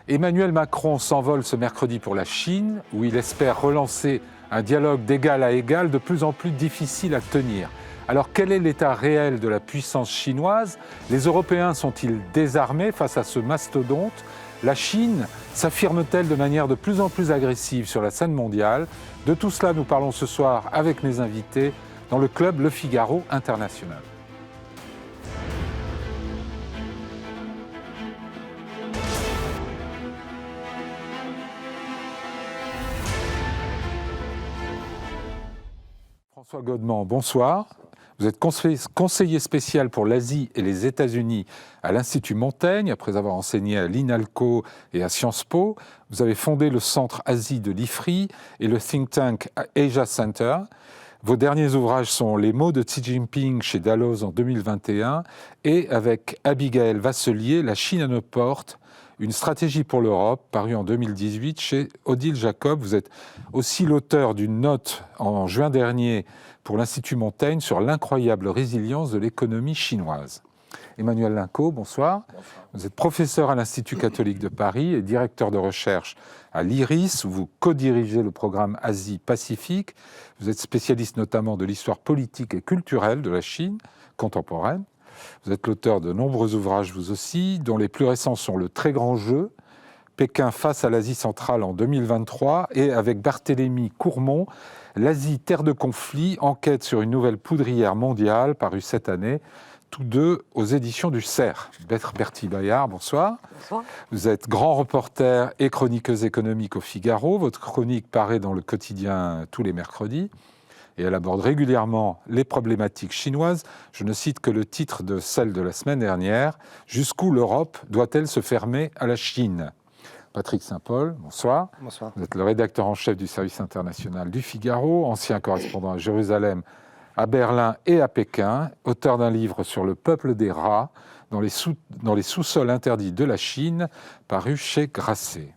Emmanuel Macron s'envole ce mercredi pour la Chine, où il espère relancer un dialogue d'égal à égal de plus en plus difficile à tenir. Alors quel est l'état réel de la puissance chinoise? Les Européens sont-ils désarmés face à ce mastodonte? La Chine s'affirme-t-elle de manière de plus en plus agressive sur la scène mondiale? De tout cela, nous parlons ce soir avec mes invités dans le club Le Figaro International. François Godement, bonsoir. Vous êtes conseiller spécial pour l'Asie et les États-Unis à l'Institut Montaigne, après avoir enseigné à l'INALCO et à Sciences Po. Vous avez fondé le Centre Asie de l'IFRI et le think tank Asia Center. Vos derniers ouvrages sont Les mots de Xi Jinping chez Dalloz en 2021 et avec Abigaël Vasselier, La Chine à nos portes, une stratégie pour l'Europe, paru en 2018 chez Odile Jacob. Vous êtes aussi l'auteur d'une note en juin dernier pour l'Institut Montaigne sur l'incroyable résilience de l'économie chinoise. Emmanuel Linco, bonsoir. Bonsoir. Vous êtes professeur à l'Institut catholique de Paris et directeur de recherche à l'IRIS, où vous co-dirigez le programme Asie-Pacifique. Vous êtes spécialiste notamment de l'histoire politique et culturelle de la Chine contemporaine. Vous êtes l'auteur de nombreux ouvrages, vous aussi, dont les plus récents sont Le Très Grand Jeu, Pékin face à l'Asie centrale en 2023, et avec Barthélemy Courmont, L'Asie, terre de conflit, enquête sur une nouvelle poudrière mondiale, paru cette année, tous deux aux éditions du CERF. Bertie Bayard, bonsoir. Bonsoir. Vous êtes grand reporter et chroniqueuse économique au Figaro. Votre chronique paraît dans le quotidien tous les mercredis. Et elle aborde régulièrement les problématiques chinoises. Je ne cite que le titre de celle de la semaine dernière, « Jusqu'où l'Europe doit-elle se fermer à la Chine ?» Patrick Saint-Paul, bonsoir. Bonsoir. Vous êtes le rédacteur en chef du service international du Figaro, ancien correspondant à Jérusalem, à Berlin et à Pékin, auteur d'un livre sur le peuple des rats dans les sous-sols interdits de la Chine, paru chez Grasset.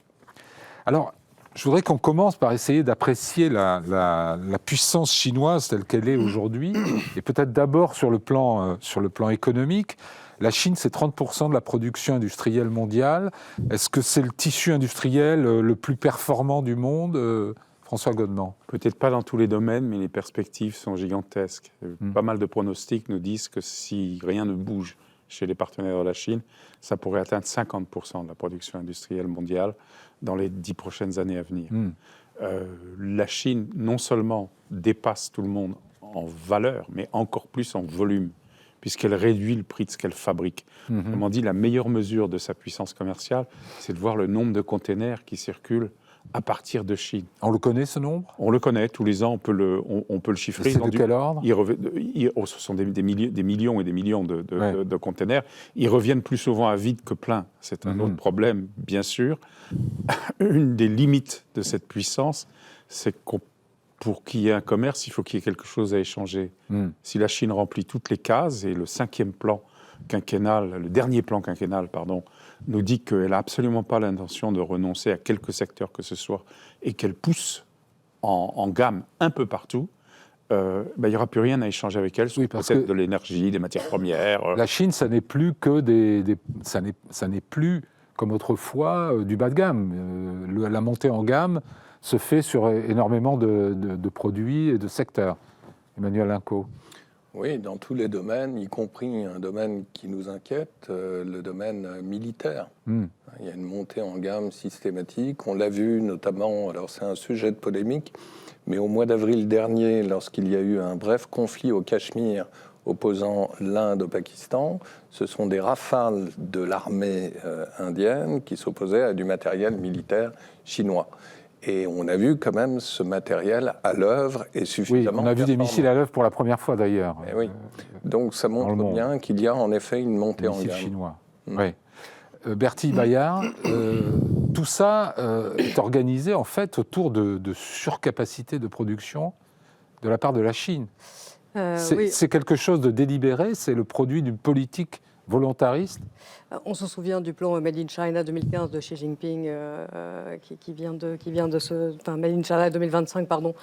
Alors, je voudrais qu'on commence par essayer d'apprécier la puissance chinoise telle qu'elle est aujourd'hui, et peut-être d'abord sur le plan économique. La Chine, c'est 30% de la production industrielle mondiale. Est-ce que c'est le tissu industriel le plus performant du monde, François Godement? Peut-être pas dans tous les domaines, mais les perspectives sont gigantesques. Pas mal de pronostics nous disent que si rien ne bouge chez les partenaires de la Chine, ça pourrait atteindre 50% de la production industrielle mondiale dans les 10 prochaines années à venir. La Chine, non seulement dépasse tout le monde en valeur, mais encore plus en volume, puisqu'elle réduit le prix de ce qu'elle fabrique. Autrement dit, la meilleure mesure de sa puissance commerciale, c'est de voir le nombre de containers qui circulent à partir de Chine. On le connaît, ce nombre? On le connaît, tous les ans, on peut le chiffrer. C'est de quel ordre? Ce sont des millions et des millions de containers. Ils reviennent plus souvent à vide que plein. C'est un autre problème, bien sûr. Une des limites de cette puissance, c'est que pour qu'il y ait un commerce, il faut qu'il y ait quelque chose à échanger. Si la Chine remplit toutes les cases, et le dernier plan quinquennal, nous dit qu'elle n'a absolument pas l'intention de renoncer à quelque secteur que ce soit, et qu'elle pousse en gamme un peu partout, il n'y aura plus rien à échanger avec elle, peut-être de l'énergie, des matières premières. La Chine, ça n'est plus que ça n'est plus comme autrefois du bas de gamme. La montée en gamme se fait sur énormément de produits et de secteurs. Emmanuel Linco. Oui, dans tous les domaines, y compris un domaine qui nous inquiète, le domaine militaire. Il y a une montée en gamme systématique. On l'a vu notamment, alors c'est un sujet de polémique, mais au mois d'avril dernier, lorsqu'il y a eu un bref conflit au Cachemire opposant l'Inde au Pakistan, ce sont des rafales de l'armée indienne qui s'opposaient à du matériel militaire chinois. Et on a vu quand même ce matériel à l'œuvre et suffisamment. Oui, on a vu des missiles à l'œuvre pour la première fois d'ailleurs. Oui. Donc ça montre bien qu'il y a en effet une montée en gamme. Chinois. Oui. Bertie Bayard, tout ça est organisé en fait autour de surcapacité de production de la part de la Chine. C'est quelque chose de délibéré, c'est le produit d'une politique volontariste? On se souvient du plan Made in China 2015 de Xi Jinping, qui vient de se, enfin Made in China 2025, pardon,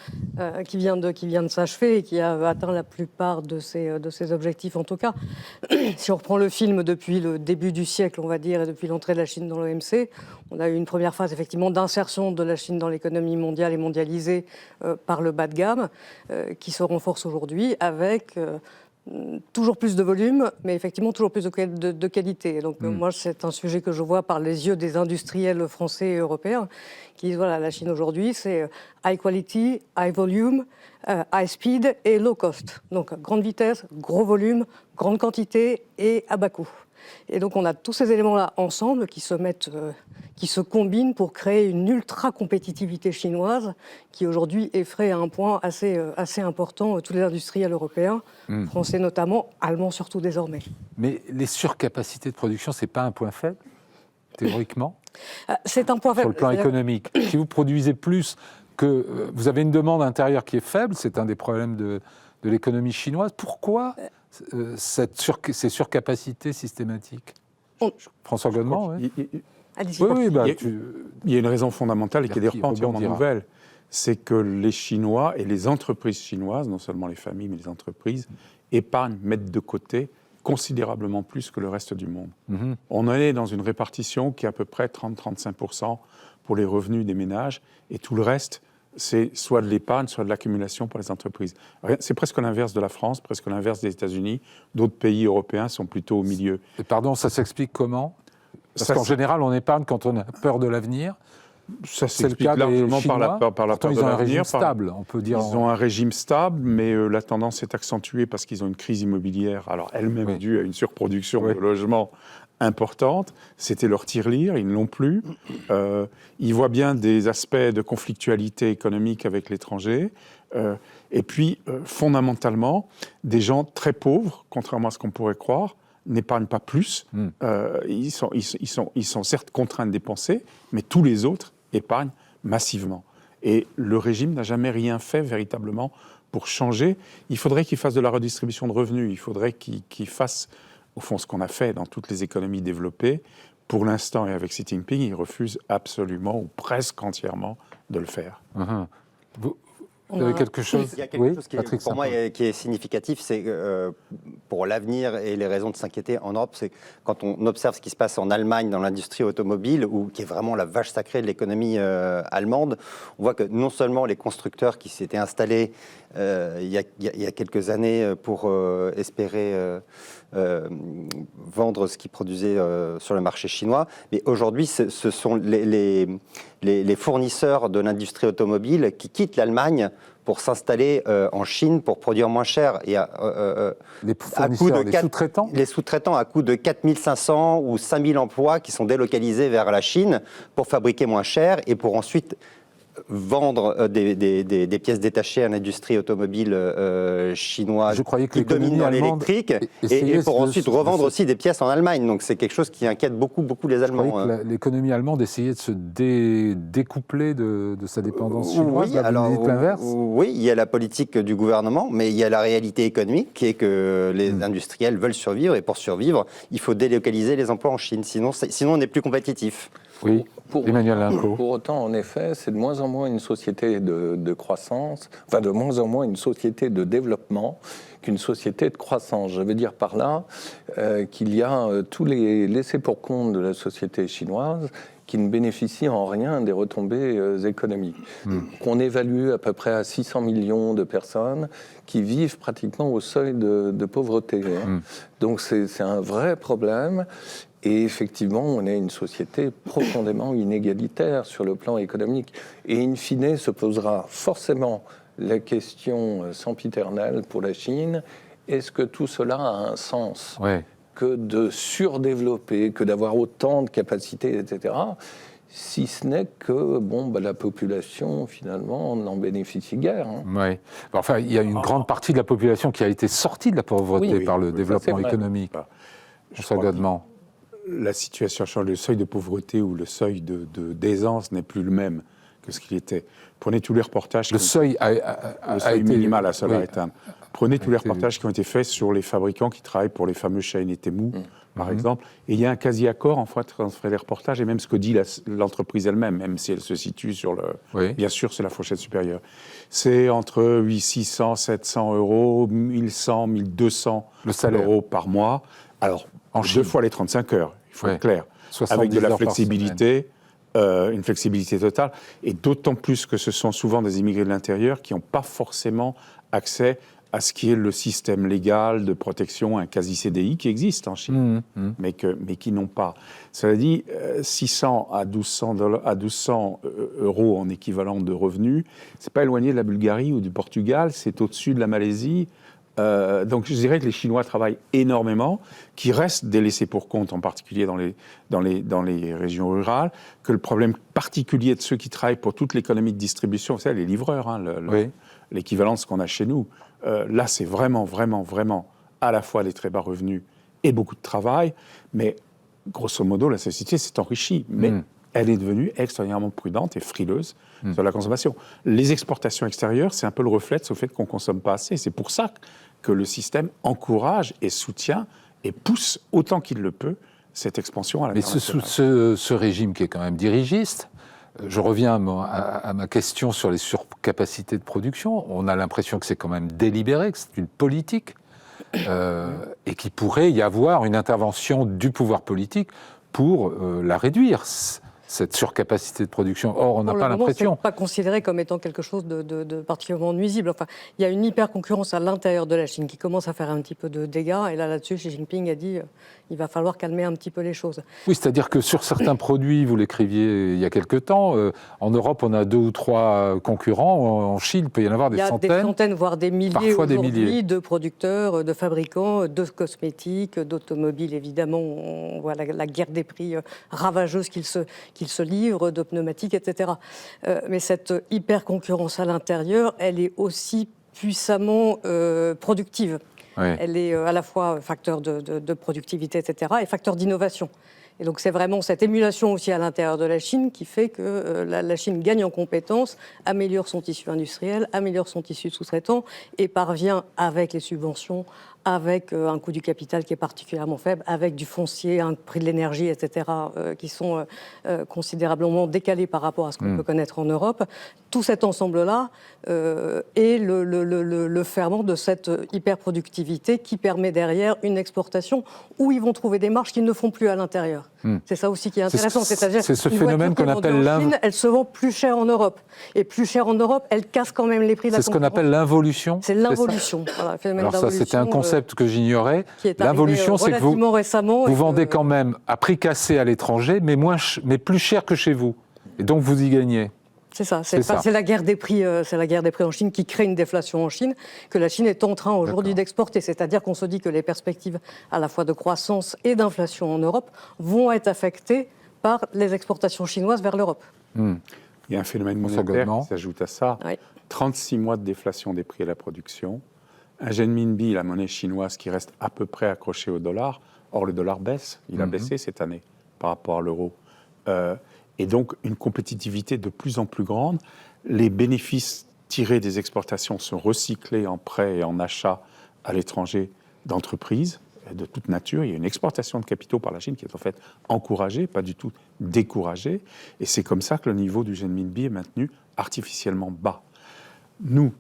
qui vient de s'achever et qui a atteint la plupart de ses objectifs en tout cas. Si on reprend le film depuis le début du siècle, on va dire, et depuis l'entrée de la Chine dans l'OMC, on a eu une première phase effectivement d'insertion de la Chine dans l'économie mondiale et mondialisée par le bas de gamme, qui se renforce aujourd'hui avec toujours plus de volume, mais effectivement toujours plus de qualité. Donc moi, c'est un sujet que je vois par les yeux des industriels français et européens qui disent, voilà, la Chine aujourd'hui, c'est high quality, high volume, high speed et low cost. Donc grande vitesse, gros volume, grande quantité et à bas coût. Et donc on a tous ces éléments-là ensemble qui se combinent pour créer une ultra-compétitivité chinoise qui aujourd'hui effraie à un point assez important tous les industriels européens, français notamment, allemands surtout désormais. Mais les surcapacités de production, ce n'est pas un point faible, théoriquement? C'est un point faible. Sur le plan économique. Si vous produisez plus que... vous avez une demande intérieure qui est faible, c'est un des problèmes de l'économie chinoise. Pourquoi ces surcapacités systématiques? François Godement, oui. Oui, il y a une raison fondamentale et qui est d'ailleurs pas entièrement nouvelle. C'est que les Chinois et les entreprises chinoises, non seulement les familles, mais les entreprises, épargnent, mettent de côté considérablement plus que le reste du monde. On en est dans une répartition qui est à peu près 30-35% pour les revenus des ménages, et tout le reste, c'est soit de l'épargne, soit de l'accumulation pour les entreprises. C'est presque l'inverse de la France, presque l'inverse des États-Unis. D'autres pays européens sont plutôt au milieu. Et pardon, ça s'explique comment? Parce qu'en général, on épargne quand on a peur de l'avenir. Ça s'explique largement par la peur de l'avenir. Ils ont un régime stable, on peut dire. Ils ont un régime stable, mais la tendance est accentuée parce qu'ils ont une crise immobilière, alors elle-même due à une surproduction de logements importante. C'était leur tirelire, ils ne l'ont plus. Ils voient bien des aspects de conflictualité économique avec l'étranger. Et puis, fondamentalement, des gens très pauvres, contrairement à ce qu'on pourrait croire, n'épargnent pas plus. Ils sont certes contraints de dépenser, mais tous les autres épargnent massivement. Et le régime n'a jamais rien fait véritablement pour changer. Il faudrait qu'il fasse de la redistribution de revenus. Il faudrait qu'il fasse, au fond, ce qu'on a fait dans toutes les économies développées. Pour l'instant, et avec Xi Jinping, il refuse absolument ou presque entièrement de le faire. Vous avez quelque chose? Il y a quelque chose qui, pour moi, qui est significatif, c'est pour l'avenir et les raisons de s'inquiéter en Europe, c'est quand on observe ce qui se passe en Allemagne dans l'industrie automobile, qui est vraiment la vache sacrée de l'économie allemande, on voit que non seulement les constructeurs qui s'étaient installés il y a quelques années pour espérer vendre ce qu'ils produisaient sur le marché chinois, mais aujourd'hui, ce sont les fournisseurs de l'industrie automobile qui quittent l'Allemagne pour s'installer en Chine pour produire moins cher. Et les fournisseurs, les sous-traitants ? Les sous-traitants à coût de 4 500 ou 5 000 emplois qui sont délocalisés vers la Chine pour fabriquer moins cher et pour ensuite vendre des pièces détachées à l'industrie automobile chinoise qui domine dans l'électrique et pour ensuite revendre aussi des pièces en Allemagne. Donc c'est quelque chose qui inquiète beaucoup les Allemands. L'économie allemande essayait de se découpler de sa dépendance chinoise. Oui, alors, oui, il y a la politique du gouvernement, mais il y a la réalité économique qui est que les industriels veulent survivre et pour survivre, il faut délocaliser les emplois en Chine. Sinon on n'est plus compétitif. Oui, Emmanuel Linco. Pour autant, en effet, c'est de moins en moins une société de croissance, enfin de moins en moins une société de développement qu'une société de croissance. Je veux dire par là qu'il y a tous les laissés pour compte de la société chinoise qui ne bénéficient en rien des retombées économiques. Qu'on évalue à peu près à 600 millions de personnes qui vivent pratiquement au seuil de pauvreté. Donc c'est un vrai problème. Et effectivement, on est une société profondément inégalitaire sur le plan économique. Et in fine, se posera forcément la question sempiternelle pour la Chine, est-ce que tout cela a un sens que de surdévelopper, que d'avoir autant de capacités, etc., si ce n'est que la population, finalement, n'en bénéficie guère. Oui. Enfin, il y a une grande partie de la population qui a été sortie de la pauvreté par le développement économique. François Godement. La situation change. Le seuil de pauvreté ou le seuil d'aisance n'est plus le même que ce qu'il était. Prenez tous les reportages... Le seuil minimal à atteindre. Prenez tous les reportages qui ont été faits sur les fabricants qui travaillent pour les fameux Shein et Temu, par exemple. Et il y a un quasi-accord en fait entre les reportages et même ce que dit l'entreprise elle-même, même si elle se situe sur le... Oui. Bien sûr, c'est la fourchette supérieure. C'est entre 600, 700 euros, 1100, 1200 euros par mois. Alors, en 2 fois les 35 heures, il faut être clair. Avec de la flexibilité, une flexibilité totale. Et d'autant plus que ce sont souvent des immigrés de l'intérieur qui n'ont pas forcément accès à ce qui est le système légal de protection, un quasi-CDI qui existe en Chine, mais qui n'ont pas. Cela dit, 600 à 1200 euros en équivalent de revenus, c'est pas éloigné de la Bulgarie ou du Portugal, c'est au-dessus de la Malaisie. Donc je dirais que les Chinois travaillent énormément, qui restent délaissés pour compte, en particulier dans les régions rurales, que le problème particulier de ceux qui travaillent pour toute l'économie de distribution, c'est les livreurs, hein, l'équivalent de ce qu'on a chez nous. Là, c'est vraiment à la fois des très bas revenus et beaucoup de travail, mais grosso modo, la société s'est enrichie, mais elle est devenue extrêmement prudente et frileuse sur la consommation. Les exportations extérieures, c'est un peu le reflet de ce fait qu'on ne consomme pas assez. C'est pour ça que le système encourage et soutient et pousse autant qu'il le peut cette expansion à l'international. Mais ce régime qui est quand même dirigiste, je reviens à ma question sur les surcapacités de production. On a l'impression que c'est quand même délibéré, que c'est une politique, et qu'il pourrait y avoir une intervention du pouvoir politique pour la réduire, cette surcapacité de production. Or, on n'a pas l'impression. C'est pas considéré comme étant quelque chose de particulièrement nuisible. Enfin, il y a une hyper-concurrence à l'intérieur de la Chine qui commence à faire un petit peu de dégâts. Et là-dessus, Xi Jinping a dit il va falloir calmer un petit peu les choses. Oui, c'est-à-dire que sur certains produits, vous l'écriviez il y a quelque temps, en Europe, on a 2 ou 3 concurrents. En Chine, il peut y en avoir des centaines. Il y a des centaines, voire des milliers aujourd'hui de producteurs, de fabricants, de cosmétiques, d'automobiles, évidemment. On voit la guerre des prix ravageuse qu'ils se livrent, de pneumatiques, etc. Mais cette hyper-concurrence à l'intérieur, elle est aussi puissamment productive. Oui. Elle est à la fois facteur de productivité, etc., et facteur d'innovation. Et donc c'est vraiment cette émulation aussi à l'intérieur de la Chine qui fait que la Chine gagne en compétences, améliore son tissu industriel, améliore son tissu sous-traitant et parvient avec les subventions, avec un coût du capital qui est particulièrement faible, avec du foncier, un prix de l'énergie, etc., qui sont considérablement décalés par rapport à ce qu'on peut connaître en Europe. Tout cet ensemble-là est le ferment de cette hyperproductivité qui permet derrière une exportation où ils vont trouver des marges qu'ils ne font plus à l'intérieur. C'est ça aussi qui est intéressant. C'est ce phénomène qu'on appelle elle se vend plus cher en Europe. Et plus cher en Europe, elle casse quand même les prix de la concurrence. C'est ce qu'on appelle l'involution. C'est l'involution. Voilà, alors ça, c'était un concept que j'ignorais. L'involution, c'est que vous vendez quand même à prix cassé à l'étranger, mais plus cher que chez vous. Et donc, vous y gagnez. C'est ça, c'est la guerre des prix, en Chine qui crée une déflation en Chine que la Chine est en train aujourd'hui d'exporter. C'est-à-dire qu'on se dit que les perspectives à la fois de croissance et d'inflation en Europe vont être affectées par les exportations chinoises vers l'Europe. Il y a un phénomène monétaire qui s'ajoute à ça. Oui. 36 mois de déflation des prix à la production, un renminbi, la monnaie chinoise, qui reste à peu près accroché au dollar. Or, le dollar baisse. Il a baissé cette année par rapport à l'euro. Et donc, une compétitivité de plus en plus grande. Les bénéfices tirés des exportations sont recyclés en prêts et en achats à l'étranger d'entreprises de toute nature. Il y a une exportation de capitaux par la Chine qui est en fait encouragée, pas du tout découragée. Et c'est comme ça que le niveau du renminbi est maintenu artificiellement bas. Nous,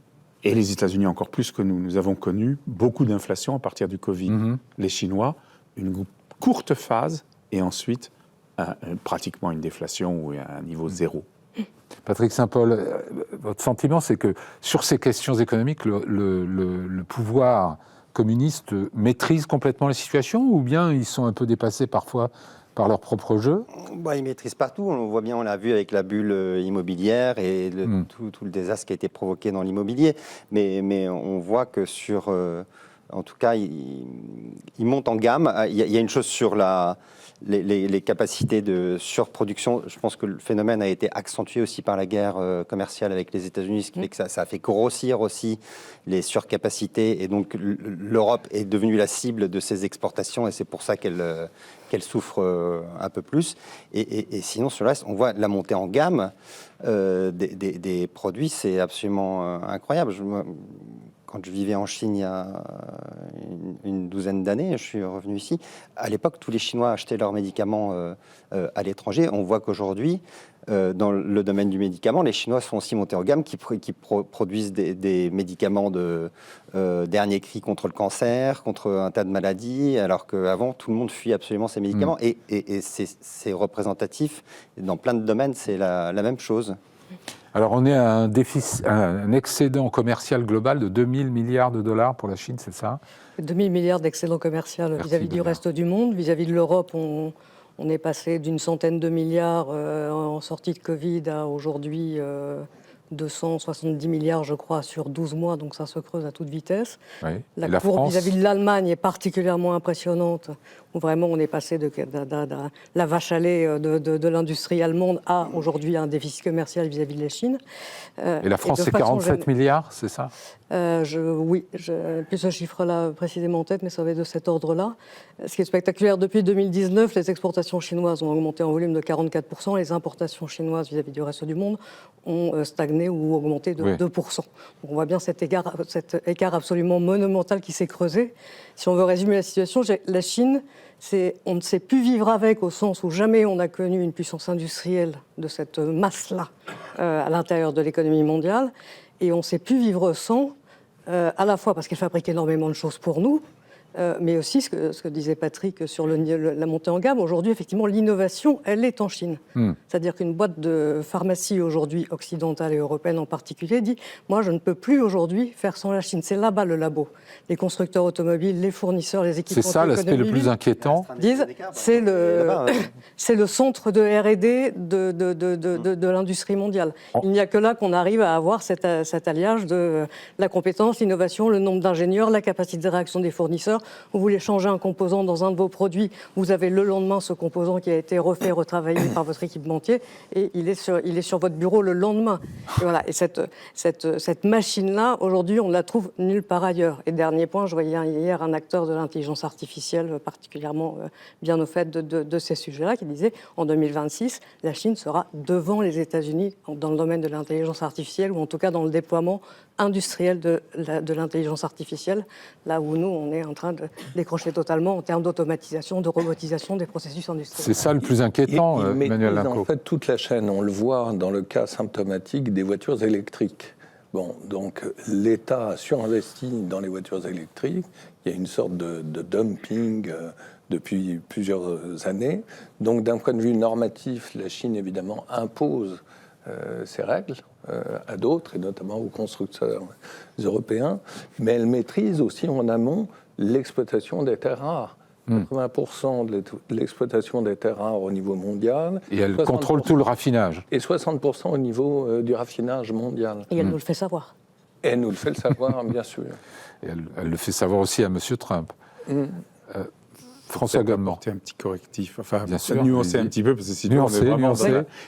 et les États-Unis encore plus que nous avons connu beaucoup d'inflation à partir du Covid. Les Chinois, une courte phase et ensuite pratiquement une déflation ou un niveau zéro. Patrick Saint-Paul, votre sentiment, c'est que sur ces questions économiques, le pouvoir communiste maîtrise complètement la situation ou bien ils sont un peu dépassés parfois par leur propre jeu? Ils maîtrisent partout. On voit bien, on l'a vu avec la bulle immobilière et tout le désastre qui a été provoqué dans l'immobilier. Mais on voit que en tout cas, ils montent en gamme. Il y a une chose sur les capacités de surproduction. Je pense que le phénomène a été accentué aussi par la guerre commerciale avec les États-Unis, ce qui fait que ça a fait grossir aussi les surcapacités. Et donc, l'Europe est devenue la cible de ces exportations et c'est pour ça qu'elle souffre un peu plus. Et sinon, sur le reste, on voit la montée en gamme des produits, c'est absolument incroyable. quand je vivais en Chine il y a une douzaine d'années, je suis revenu ici, à l'époque, tous les Chinois achetaient leurs médicaments à l'étranger. On voit qu'aujourd'hui, dans le domaine du médicament, les Chinois sont aussi montés en gamme, qui produisent des médicaments de dernier cri contre le cancer, contre un tas de maladies, alors qu'avant, tout le monde fuit absolument ces médicaments. Et c'est représentatif. Dans plein de domaines, c'est la même chose. Alors, on est à un excédent commercial global de 2000 milliards de dollars pour la Chine, c'est ça? 2000 milliards d'excédent commercial vis-à-vis du reste du monde. Vis-à-vis de l'Europe, on est passé d'une centaine de milliards en sortie de Covid à aujourd'hui 270 milliards, je crois, sur 12 mois, donc ça se creuse à toute vitesse. Oui. La courbe vis-à-vis de l'Allemagne est particulièrement impressionnante, où vraiment on est passé de la vache à lait de l'industrie allemande à aujourd'hui un déficit commercial vis-à-vis de la Chine. Et la France, c'est 47 milliards, c'est ça? Oui, je n'ai plus ce chiffre-là précisément en tête, mais ça va être de cet ordre-là. Ce qui est spectaculaire, depuis 2019, les exportations chinoises ont augmenté en volume de 44%, les importations chinoises vis-à-vis du reste du monde ont stagné ou augmenté de 2%. Donc on voit bien cet écart absolument monumental qui s'est creusé. Si on veut résumer la situation, la Chine, on ne sait plus vivre avec, au sens où jamais on a connu une puissance industrielle de cette masse-là à l'intérieur de l'économie mondiale, et on ne sait plus vivre sans, à la fois parce qu'elle fabrique énormément de choses pour nous, mais aussi ce que disait Patrick sur la montée en gamme. Aujourd'hui, effectivement, l'innovation, elle est en Chine. C'est-à-dire qu'une boîte de pharmacie aujourd'hui, occidentale et européenne en particulier, dit « Moi, je ne peux plus aujourd'hui faire sans la Chine. » C'est là-bas le labo. Les constructeurs automobiles, les fournisseurs, les équipements. C'est ça l'aspect le plus inquiétant. Disent c'est le centre de R&D de l'industrie mondiale. Il n'y a que là qu'on arrive à avoir cet alliage de la compétence, l'innovation, le nombre d'ingénieurs, la capacité de réaction des fournisseurs. Vous voulez changer un composant dans un de vos produits, vous avez le lendemain ce composant qui a été refait, retravaillé par votre équipementier, et il est sur votre bureau le lendemain. Et voilà. Et cette machine-là, aujourd'hui, on ne la trouve nulle part ailleurs. Et dernier point, je voyais hier un acteur de l'intelligence artificielle particulièrement bien au fait de ces sujets-là, qui disait en 2026, la Chine sera devant les États-Unis dans le domaine de l'intelligence artificielle, ou en tout cas dans le déploiement industriel de l'intelligence artificielle, là où nous, on est en train de décrocher totalement en termes d'automatisation, de robotisation des processus industriels. C'est ça le plus inquiétant, Emmanuel Linco. En fait, toute la chaîne, on le voit dans le cas symptomatique des voitures électriques. Bon, donc l'État a surinvesti dans les voitures électriques. Il y a une sorte de dumping depuis plusieurs années. Donc, d'un point de vue normatif, la Chine, évidemment, impose ses règles à d'autres, et notamment aux constructeurs européens, mais elle maîtrise aussi en amont l'exploitation des terres rares. 80% de l'exploitation des terres rares au niveau mondial. Et elle contrôle tout le raffinage. Et 60% au niveau du raffinage mondial. Et elle nous le fait savoir. Et elle nous le fait savoir, bien sûr. Et elle le fait savoir aussi à M. Trump. François Godement. Apporter un petit correctif, enfin, bien sûr, nuancer un petit peu, parce que sinon on est vraiment...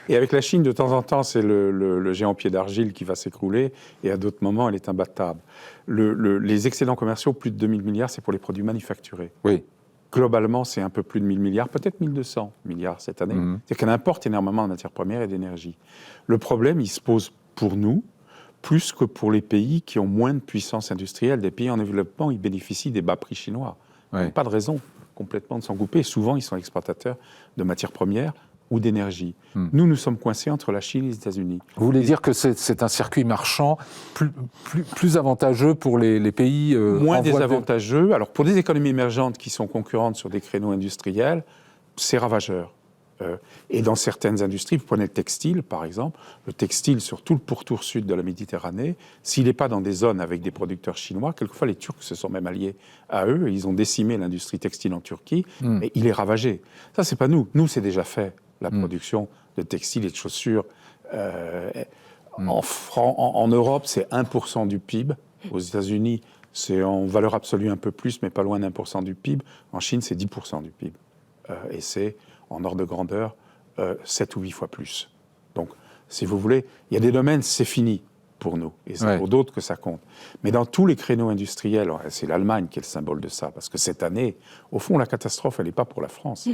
Et avec la Chine, de temps en temps, c'est le géant pied d'argile qui va s'écrouler, et à d'autres moments, elle est imbattable. Les excédents commerciaux, plus de 2000 milliards, c'est pour les produits manufacturés. Oui. Globalement, c'est un peu plus de 1000 milliards, peut-être 1200 milliards cette année. C'est qu'elle importe énormément de matières premières et d'énergie. Le problème, il se pose pour nous, plus que pour les pays qui ont moins de puissance industrielle. Des pays en développement, ils bénéficient des bas prix chinois. Oui. Pas de raison complètement de s'en couper. Souvent, ils sont exportateurs de matières premières ou d'énergie. Nous sommes coincés entre la Chine et les États-Unis. Vous voulez dire que c'est un circuit marchand plus avantageux pour les pays moins désavantageux. Alors, pour des économies émergentes qui sont concurrentes sur des créneaux industriels, c'est ravageur. Et dans certaines industries, vous prenez le textile, par exemple, le textile sur tout le pourtour sud de la Méditerranée, s'il n'est pas dans des zones avec des producteurs chinois, quelquefois les Turcs se sont même alliés à eux, et ils ont décimé l'industrie textile en Turquie, mais il est ravagé. Ça, c'est pas nous. Nous, c'est déjà fait, la production de textiles et de chaussures. En Europe, c'est 1% du PIB. Aux États-Unis, c'est en valeur absolue un peu plus, mais pas loin d'1% du PIB. En Chine, c'est 10% du PIB. Et c'est en ordre de grandeur, 7 ou 8 fois plus. Donc, si vous voulez, il y a des domaines, c'est fini. pour nous. Et c'est pour d'autres que ça compte. Mais dans tous les créneaux industriels, c'est l'Allemagne qui est le symbole de ça. Parce que cette année, au fond, la catastrophe, elle n'est pas pour la France.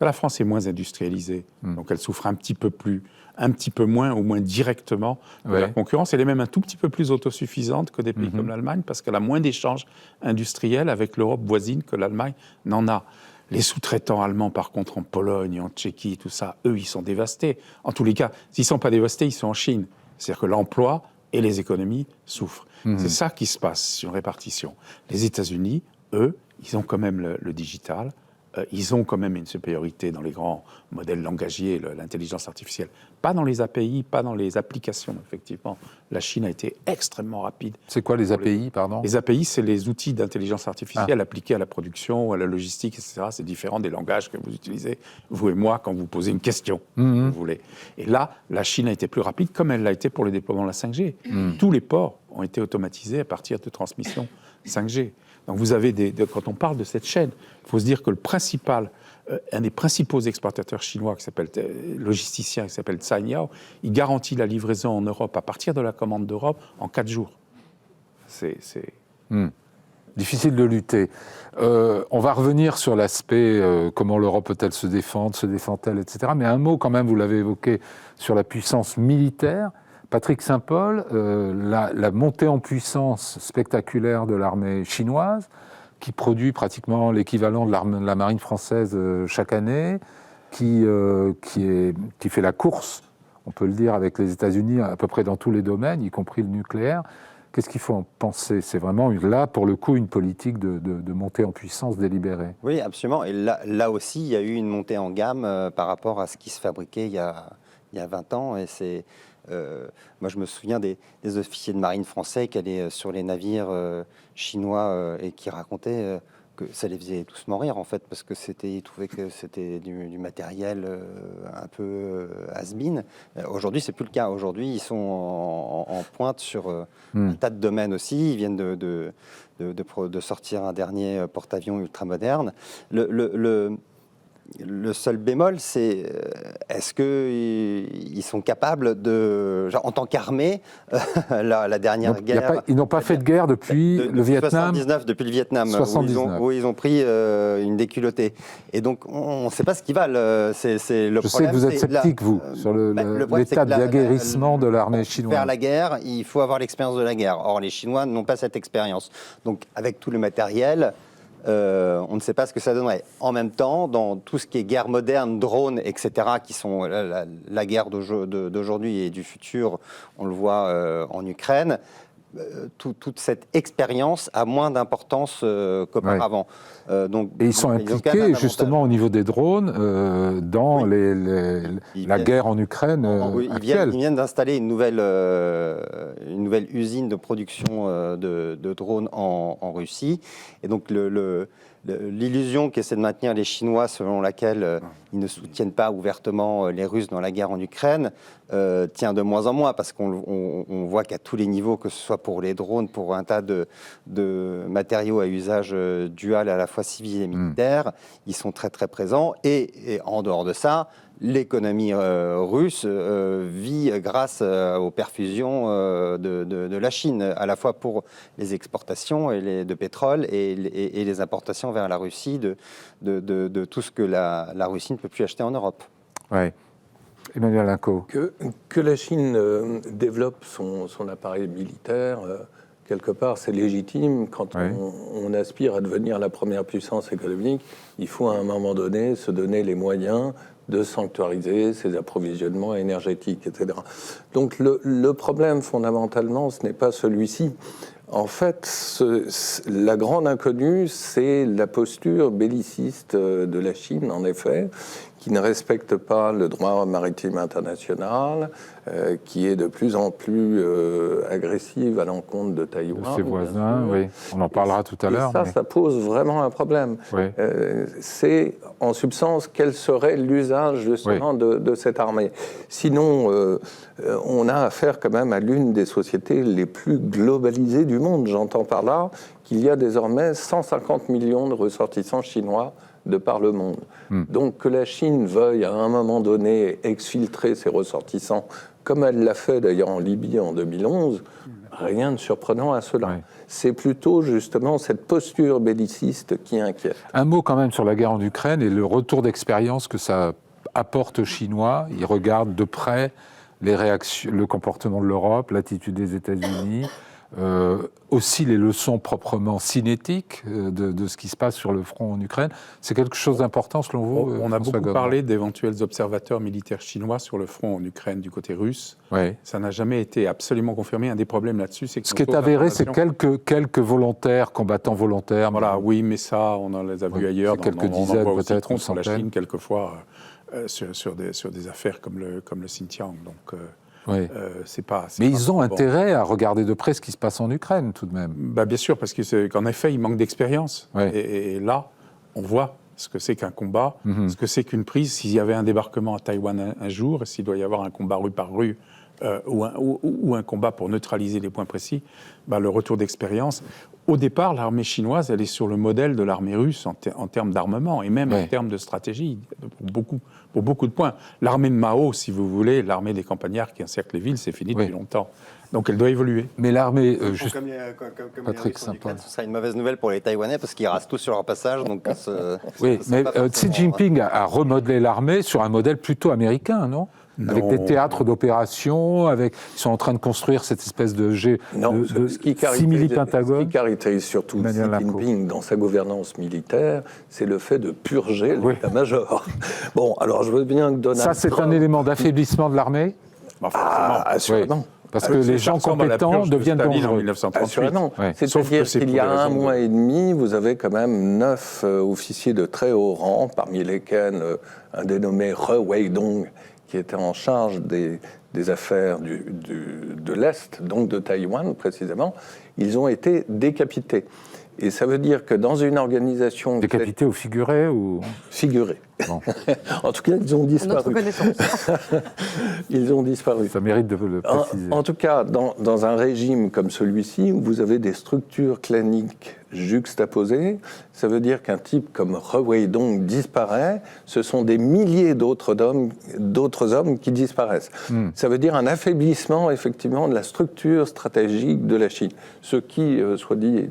La France est moins industrialisée. Donc elle souffre un petit peu moins, au moins directement, de la concurrence. Elle est même un tout petit peu plus autosuffisante que des pays comme l'Allemagne, parce qu'elle a moins d'échanges industriels avec l'Europe voisine que l'Allemagne n'en a. Les sous-traitants allemands, par contre, en Pologne, en Tchéquie, tout ça, eux, ils sont dévastés. En tous les cas, s'ils ne sont pas dévastés, ils sont en Chine. C'est-à-dire que l'emploi et les économies souffrent. C'est ça qui se passe sur une répartition. Les États-Unis, eux, ils ont quand même le digital. Ils ont quand même une supériorité dans les grands modèles langagiers, l'intelligence artificielle. Pas dans les API, pas dans les applications, effectivement. La Chine a été extrêmement rapide. C'est quoi les API, pardon ? Les API, c'est les outils d'intelligence artificielle appliqués à la production, à la logistique, etc. C'est différent des langages que vous utilisez, vous et moi, quand vous posez une question, vous voulez. Et là, la Chine a été plus rapide, comme elle l'a été pour le déploiement de la 5G. Tous les ports ont été automatisés à partir de transmissions 5G. Donc vous avez quand on parle de cette chaîne, il faut se dire que un des principaux exportateurs chinois, logisticien, qui s'appelle Cainiao, il garantit la livraison en Europe à partir de la commande d'Europe en 4 jours. Difficile de lutter. On va revenir sur l'aspect comment l'Europe peut-elle se défend-elle, etc. Mais un mot quand même, vous l'avez évoqué, sur la puissance militaire. Patrick Saint-Paul, la montée en puissance spectaculaire de l'armée chinoise, qui produit pratiquement l'équivalent de la marine française chaque année, qui fait la course, on peut le dire, avec les États-Unis à peu près dans tous les domaines, y compris le nucléaire. Qu'est-ce qu'il faut en penser ? C'est vraiment, là, pour le coup, une politique de montée en puissance délibérée. Oui, absolument. Et là aussi, il y a eu une montée en gamme par rapport à ce qui se fabriquait il y a 20 ans. Et c'est... moi, je me souviens des officiers de marine français qui allaient sur les navires chinois et qui racontaient que ça les faisait doucement rire, en fait, parce que ils trouvaient que c'était du matériel un peu has-been. Aujourd'hui, c'est plus le cas. Aujourd'hui, ils sont en pointe sur un tas de domaines aussi. Ils viennent de sortir un dernier porte-avions ultra moderne. Le seul bémol, c'est est-ce qu'ils sont capables de, genre, en tant qu'armée, la dernière guerre... Ils n'ont pas fait de guerre depuis le Vietnam. Depuis le Vietnam, 79. où ils ont pris une déculottée. Et donc, on ne sait pas ce qu'ils valent. C'est le Je problème, sais que vous êtes sceptique, vous, sur l'état d'aguerrissement de l'armée chinoise. Faire la guerre, il faut avoir l'expérience de la guerre. Or, les Chinois n'ont pas cette expérience. Donc, avec tout le matériel... on ne sait pas ce que ça donnerait. En même temps, dans tout ce qui est guerre moderne, drones, etc., qui sont la guerre d'aujourd'hui et du futur, on le voit en Ukraine, toute cette expérience a moins d'importance qu'auparavant. Et ils sont impliqués justement au niveau des drones dans la guerre en Ukraine actuelle. Ils viennent d'installer une nouvelle usine de production de drones en Russie. Et donc l'illusion qu'essaient de maintenir les Chinois, selon laquelle ils ne soutiennent pas ouvertement les Russes dans la guerre en Ukraine, tient de moins en moins, parce qu'on voit qu'à tous les niveaux, que ce soit pour les drones, pour un tas de matériaux à usage dual à la fois civil et militaire, ils sont très très présents. Et en dehors de ça, l'économie russe vit grâce aux perfusions de la Chine, à la fois pour les exportations de pétrole et les importations vers la Russie de tout ce que la Russie ne peut plus acheter en Europe. Oui. Emmanuel Linco. Que la Chine développe son appareil militaire, quelque part, c'est légitime. Quand on aspire à devenir la première puissance économique, il faut à un moment donné se donner les moyens de sanctuariser ses approvisionnements énergétiques, etc. Donc le problème, fondamentalement, ce n'est pas celui-ci. En fait, la grande inconnue, c'est la posture belliciste de la Chine, en effet, qui ne respecte pas le droit maritime international, qui est de plus en plus agressive à l'encontre de Taïwan. De ses voisins, oui. On en parlera tout à l'heure. Ça pose vraiment un problème. Oui. C'est, en substance, quel serait l'usage justement de cette armée. Sinon, on a affaire quand même à l'une des sociétés les plus globalisées du monde. J'entends par là qu'il y a désormais 150 millions de ressortissants chinois de par le monde. Donc que la Chine veuille à un moment donné exfiltrer ses ressortissants, comme elle l'a fait d'ailleurs en Libye en 2011, rien de surprenant à cela. Ouais. C'est plutôt justement cette posture belliciste qui inquiète. Un mot quand même sur la guerre en Ukraine et le retour d'expérience que ça apporte aux Chinois. Ils regardent de près les réactions, le comportement de l'Europe, l'attitude des États-Unis, aussi les leçons proprement cinétiques de ce qui se passe sur le front en Ukraine. C'est quelque chose d'important selon vous? On a beaucoup parlé d'éventuels observateurs militaires chinois sur le front en Ukraine du côté russe. Ouais. Ça n'a jamais été absolument confirmé. Un des problèmes là-dessus, c'est que... Ce qui est avéré, c'est quelques volontaires, combattants volontaires. Voilà, oui, mais ça, on en les a vus ailleurs. Quelques dizaines, peut-être, sur la Chine, quelquefois, sur des affaires comme le Xinjiang. Donc... Oui. Mais ils ont intérêt à regarder de près ce qui se passe en Ukraine, tout de même. Bah, bien sûr, parce qu'en effet, il manque d'expérience. Oui. Et là, on voit ce que c'est qu'un combat, ce que c'est qu'une prise. S'il y avait un débarquement à Taïwan un jour, s'il doit y avoir un combat rue par rue, ou un combat pour neutraliser les points précis, bah, le retour d'expérience. Au départ, l'armée chinoise, elle est sur le modèle de l'armée russe en termes d'armement, et même en termes de stratégie, pour beaucoup de points. L'armée de Mao, si vous voulez, l'armée des campagnards qui encerclent les villes, c'est fini depuis longtemps. Donc elle doit évoluer. Mais l'armée... comme Patrick, sympa. Ce sera une mauvaise nouvelle pour les Taïwanais, parce qu'ils rasent tout sur leur passage. Donc mais Xi Jinping a remodelé l'armée sur un modèle plutôt américain, non ? Avec des théâtres d'opération, ils sont en train de construire cette espèce de simili-pentagone. Ce qui caractérise surtout Xi Jinping dans sa gouvernance militaire, c'est le fait de purger l'état-major. Bon, alors je veux bien que Donald Ça, c'est un élément d'affaiblissement de l'armée ? Assurément. Parce que les gens compétents deviennent dangereux. Assurément. C'est-à-dire qu'il y a un mois et demi, vous avez quand même 9 officiers de très haut rang, parmi lesquels un dénommé He Weidong, qui était en charge des affaires de l'Est, donc de Taïwan précisément. Ils ont été décapités. Et ça veut dire que dans une organisation... Décapités ou figurés ou... Figurés. Bon. En tout cas, ils ont disparu. Ils ont disparu. Ça mérite de le préciser. En tout cas, dans un régime comme celui-ci, où vous avez des structures claniques juxtaposées, ça veut dire qu'un type comme He Weidong disparaît, ce sont des milliers d'autres hommes qui disparaissent. Ça veut dire un affaiblissement, effectivement, de la structure stratégique de la Chine. Ce qui, soit dit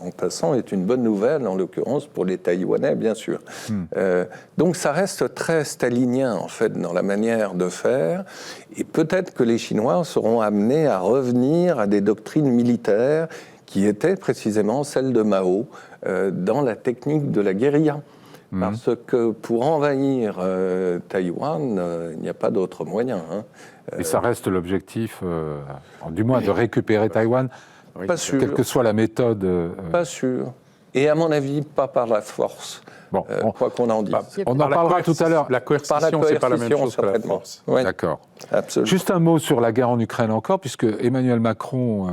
en passant, est une bonne nouvelle, en l'occurrence, pour les Taïwanais, bien sûr. Donc ça reste très stalinien, en fait, dans la manière de faire. Et peut-être que les Chinois seront amenés à revenir à des doctrines militaires qui étaient précisément celles de Mao dans la technique de la guérilla. Parce que pour envahir Taïwan, il n'y a pas d'autre moyen. Et ça reste l'objectif, du moins de récupérer Taïwan, pas sûr. Quelle que soit la méthode. Pas sûr. Et à mon avis, pas par la force. Bon, quoi qu'on en dise. On en parlera tout à l'heure. La coercition, c'est pas la même chose que la force. Oui. D'accord. Absolument. Juste un mot sur la guerre en Ukraine encore, puisque Emmanuel Macron,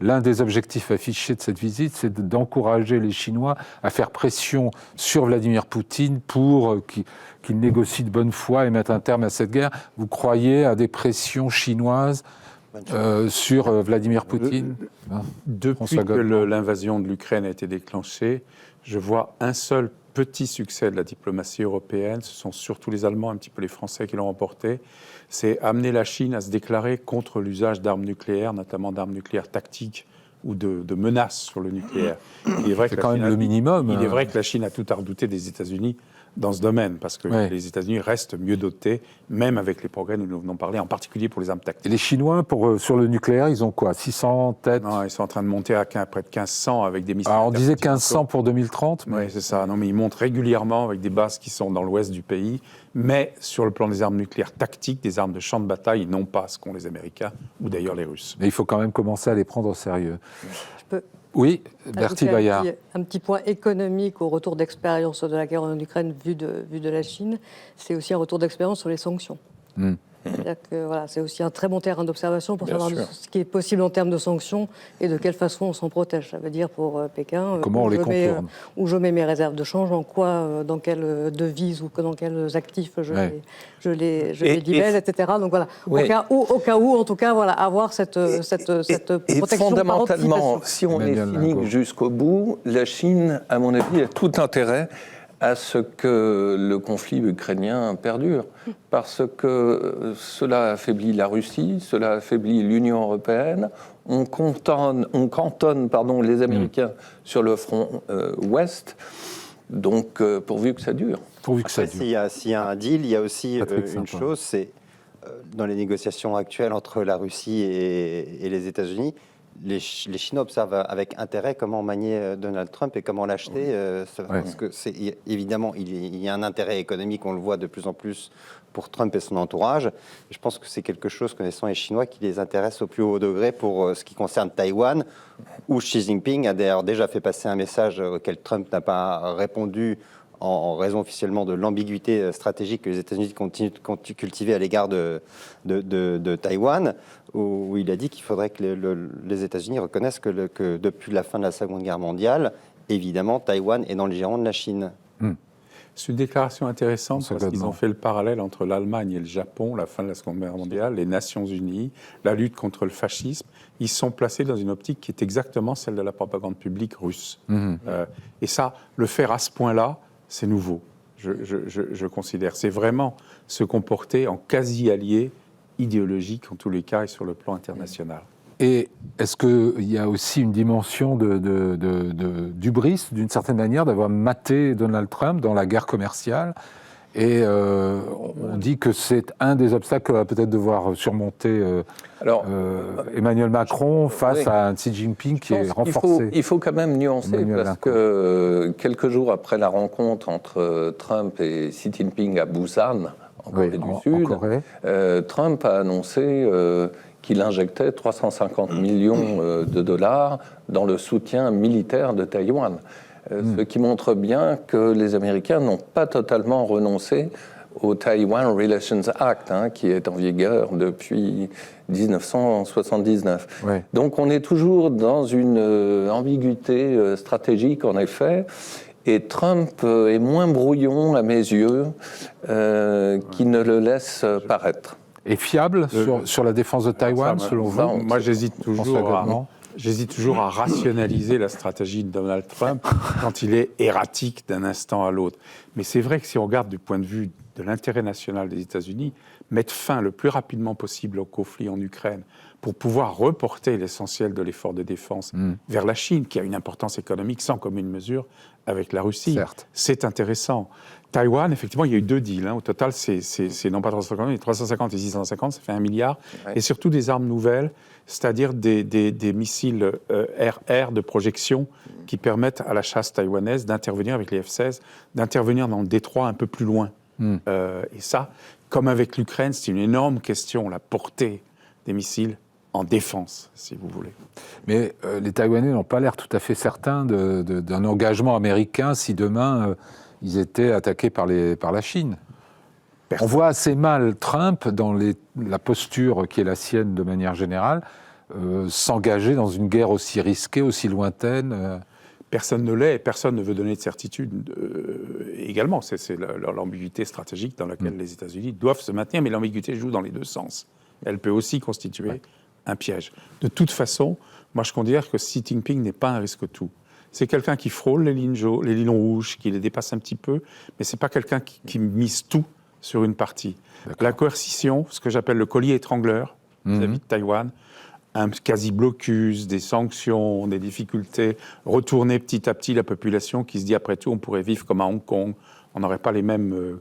l'un des objectifs affichés de cette visite, c'est d'encourager les Chinois à faire pression sur Vladimir Poutine pour qu'il négocie de bonne foi et mette un terme à cette guerre. Vous croyez à des pressions chinoises sur Vladimir Poutine? Depuis que l'invasion de l'Ukraine a été déclenchée, je vois un seul petit succès de la diplomatie européenne, ce sont surtout les Allemands, un petit peu les Français qui l'ont remporté, c'est amener la Chine à se déclarer contre l'usage d'armes nucléaires, notamment d'armes nucléaires tactiques ou de menaces sur le nucléaire. C'est quand même le minimum. Il est vrai que la Chine a tout à redouter des États-Unis dans ce domaine, parce que les États-Unis restent mieux dotés, même avec les progrès, nous venons de parler, en particulier pour les armes tactiques. Et les Chinois, sur le nucléaire, ils ont quoi, 600 têtes? Non, ils sont en train de monter à près de 1500 avec des missiles. Alors on disait 1500 pour 2030 Oui, c'est ça. Non, mais ils montent régulièrement avec des bases qui sont dans l'ouest du pays, mais sur le plan des armes nucléaires tactiques, des armes de champ de bataille, non pas ce qu'ont les Américains ou d'ailleurs les Russes. Mais il faut quand même commencer à les prendre au sérieux. Je peux Oui, Bertie Bayard. Un petit point économique au retour d'expérience de la guerre en Ukraine vu de la Chine, c'est aussi un retour d'expérience sur les sanctions. C'est-à-dire que c'est aussi un très bon terrain d'observation pour savoir ce qui est possible en termes de sanctions et de quelle façon on s'en protège. Ça veut dire pour Pékin, comment on les contourne, où je mets mes réserves de change, en quoi, dans quelle devise ou dans quels actifs je les libelle, etc. Donc voilà, au cas où, en tout cas, avoir cette protection. Et fondamentalement, si on est cynique jusqu'au bout, la Chine, à mon avis, a tout intérêt à ce que le conflit ukrainien perdure, parce que cela affaiblit la Russie, cela affaiblit l'Union européenne, on cantonne les Américains sur le front ouest, donc pourvu que ça dure. Après, s'il y a un deal, il y a aussi une chose, c'est dans les négociations actuelles entre la Russie et les États-Unis, les Chinois observent avec intérêt comment manier Donald Trump et comment l'acheter. Parce que évidemment, il y a un intérêt économique, on le voit de plus en plus pour Trump et son entourage. Je pense que c'est quelque chose, connaissant les Chinois, qui les intéresse au plus haut degré pour ce qui concerne Taïwan, où Xi Jinping a d'ailleurs déjà fait passer un message auquel Trump n'a pas répondu en raison officiellement de l'ambiguïté stratégique que les États-Unis continuent de cultiver à l'égard de Taïwan, où il a dit qu'il faudrait que les États-Unis reconnaissent que depuis la fin de la Seconde Guerre mondiale, évidemment, Taïwan est dans le giron de la Chine. C'est une déclaration intéressante parce qu'ils ont fait le parallèle entre l'Allemagne et le Japon, la fin de la Seconde Guerre mondiale, les Nations Unies, la lutte contre le fascisme. Ils sont placés dans une optique qui est exactement celle de la propagande publique russe. Et ça, le faire à ce point-là, c'est nouveau, je considère. C'est vraiment se comporter en quasi-allié idéologique, en tous les cas, et sur le plan international. Et est-ce qu'il y a aussi une dimension d'hubris, d'une certaine manière, d'avoir maté Donald Trump dans la guerre commerciale ? Et on dit que c'est un des obstacles que va peut-être devoir surmonter Emmanuel Macron face à un Xi Jinping qui est renforcé. Il faut quand même nuancer parce que quelques jours après la rencontre entre Trump et Xi Jinping à Busan, en Corée du Sud, Trump a annoncé qu'il injectait 350 millions de dollars dans le soutien militaire de Taïwan. Ce qui montre bien que les Américains n'ont pas totalement renoncé au Taiwan Relations Act, qui est en vigueur depuis 1979. Donc on est toujours dans une ambiguïté stratégique, en effet, et Trump est moins brouillon, à mes yeux, qui ne le laisse paraître. Et fiable sur la défense de Taïwan, selon vous ? Moi, j'hésite toujours à rationaliser la stratégie de Donald Trump quand il est erratique d'un instant à l'autre. Mais c'est vrai que si on regarde du point de vue de l'intérêt national des États-Unis, mettre fin le plus rapidement possible au conflit en Ukraine pour pouvoir reporter l'essentiel de l'effort de défense vers la Chine, qui a une importance économique sans commune mesure avec la Russie, c'est intéressant. Taïwan, effectivement, il y a eu 2 deals. Au total, c'est non pas 350, mais 350 et 650, ça fait 1 milliard. Et surtout des armes nouvelles, c'est-à-dire des missiles air-air de projection qui permettent à la chasse taïwanaise d'intervenir avec les F-16, d'intervenir dans le détroit un peu plus loin. Et ça, comme avec l'Ukraine, c'est une énorme question, la portée des missiles en défense, si vous voulez. Mais les Taïwanais n'ont pas l'air tout à fait certains d'un engagement américain si demain ils étaient attaqués par la Chine. On voit assez mal Trump, dans la posture qui est la sienne de manière générale, s'engager dans une guerre aussi risquée, aussi lointaine. Personne ne l'est et personne ne veut donner de certitude également. C'est l'ambiguïté stratégique dans laquelle les États-Unis doivent se maintenir, mais l'ambiguïté joue dans les 2 sens. Elle peut aussi constituer un piège. De toute façon, moi je considère que Xi Jinping n'est pas un risque-tout. C'est quelqu'un qui frôle les lignes rouges, qui les dépasse un petit peu, mais c'est pas quelqu'un qui mise tout sur une partie. La coercition, ce que j'appelle le collier étrangleur vis-à-vis de Taïwan, un quasi-blocus, des sanctions, des difficultés, retourner petit à petit la population qui se dit après tout on pourrait vivre comme à Hong Kong, on n'aurait pas la même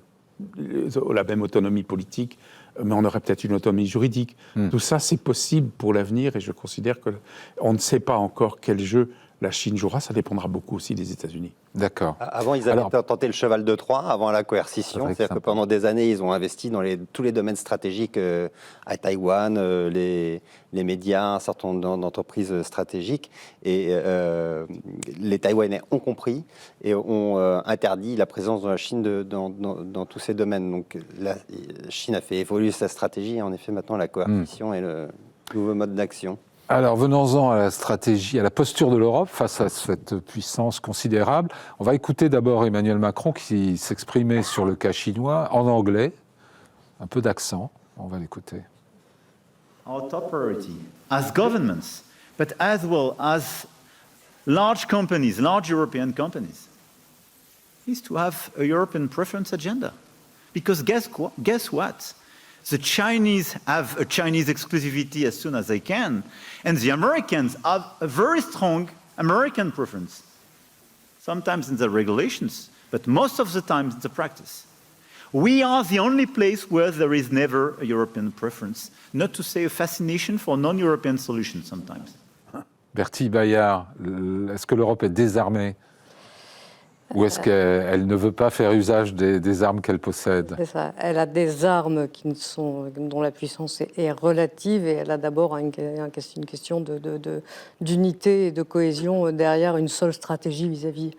autonomie politique, mais on aurait peut-être une autonomie juridique. Tout ça, c'est possible pour l'avenir et je considère qu'on ne sait pas encore quel jeu la Chine jouera, ça dépendra beaucoup aussi des États-Unis. D'accord. Avant, ils avaient tenté le cheval de Troie, avant la coercition. C'est-à-dire que pendant des années, ils ont investi dans tous les domaines stratégiques à Taïwan, les médias, un certain nombre d'entreprises stratégiques. Et les Taïwanais ont compris et ont interdit la présence de la Chine dans tous ces domaines. Donc la Chine a fait évoluer sa stratégie. En effet, maintenant, la coercition est le nouveau mode d'action. Alors, venons-en à la stratégie, à la posture de l'Europe face à cette puissance considérable. On va écouter d'abord Emmanuel Macron qui s'exprimait sur le cas chinois en anglais, un peu d'accent. On va l'écouter. Our top priority as governments, but as well as large companies, large European companies, is to have a European preference agenda. Because guess what? The Chinese have a Chinese exclusivity as soon as they can, and the Americans have a very strong American preference. Sometimes in the regulations, but most of the time in the practice. We are the only place where there is never a European preference, not to say a fascination for non-European solutions sometimes. Bertie Bayart, est-ce que l'Europe est désarmée ? Ou est-ce qu'elle ne veut pas faire usage des armes qu'elle possède ? C'est ça. Elle a des armes dont la puissance est relative, et elle a d'abord une question d'unité et de cohésion derrière une seule stratégie vis-à-vis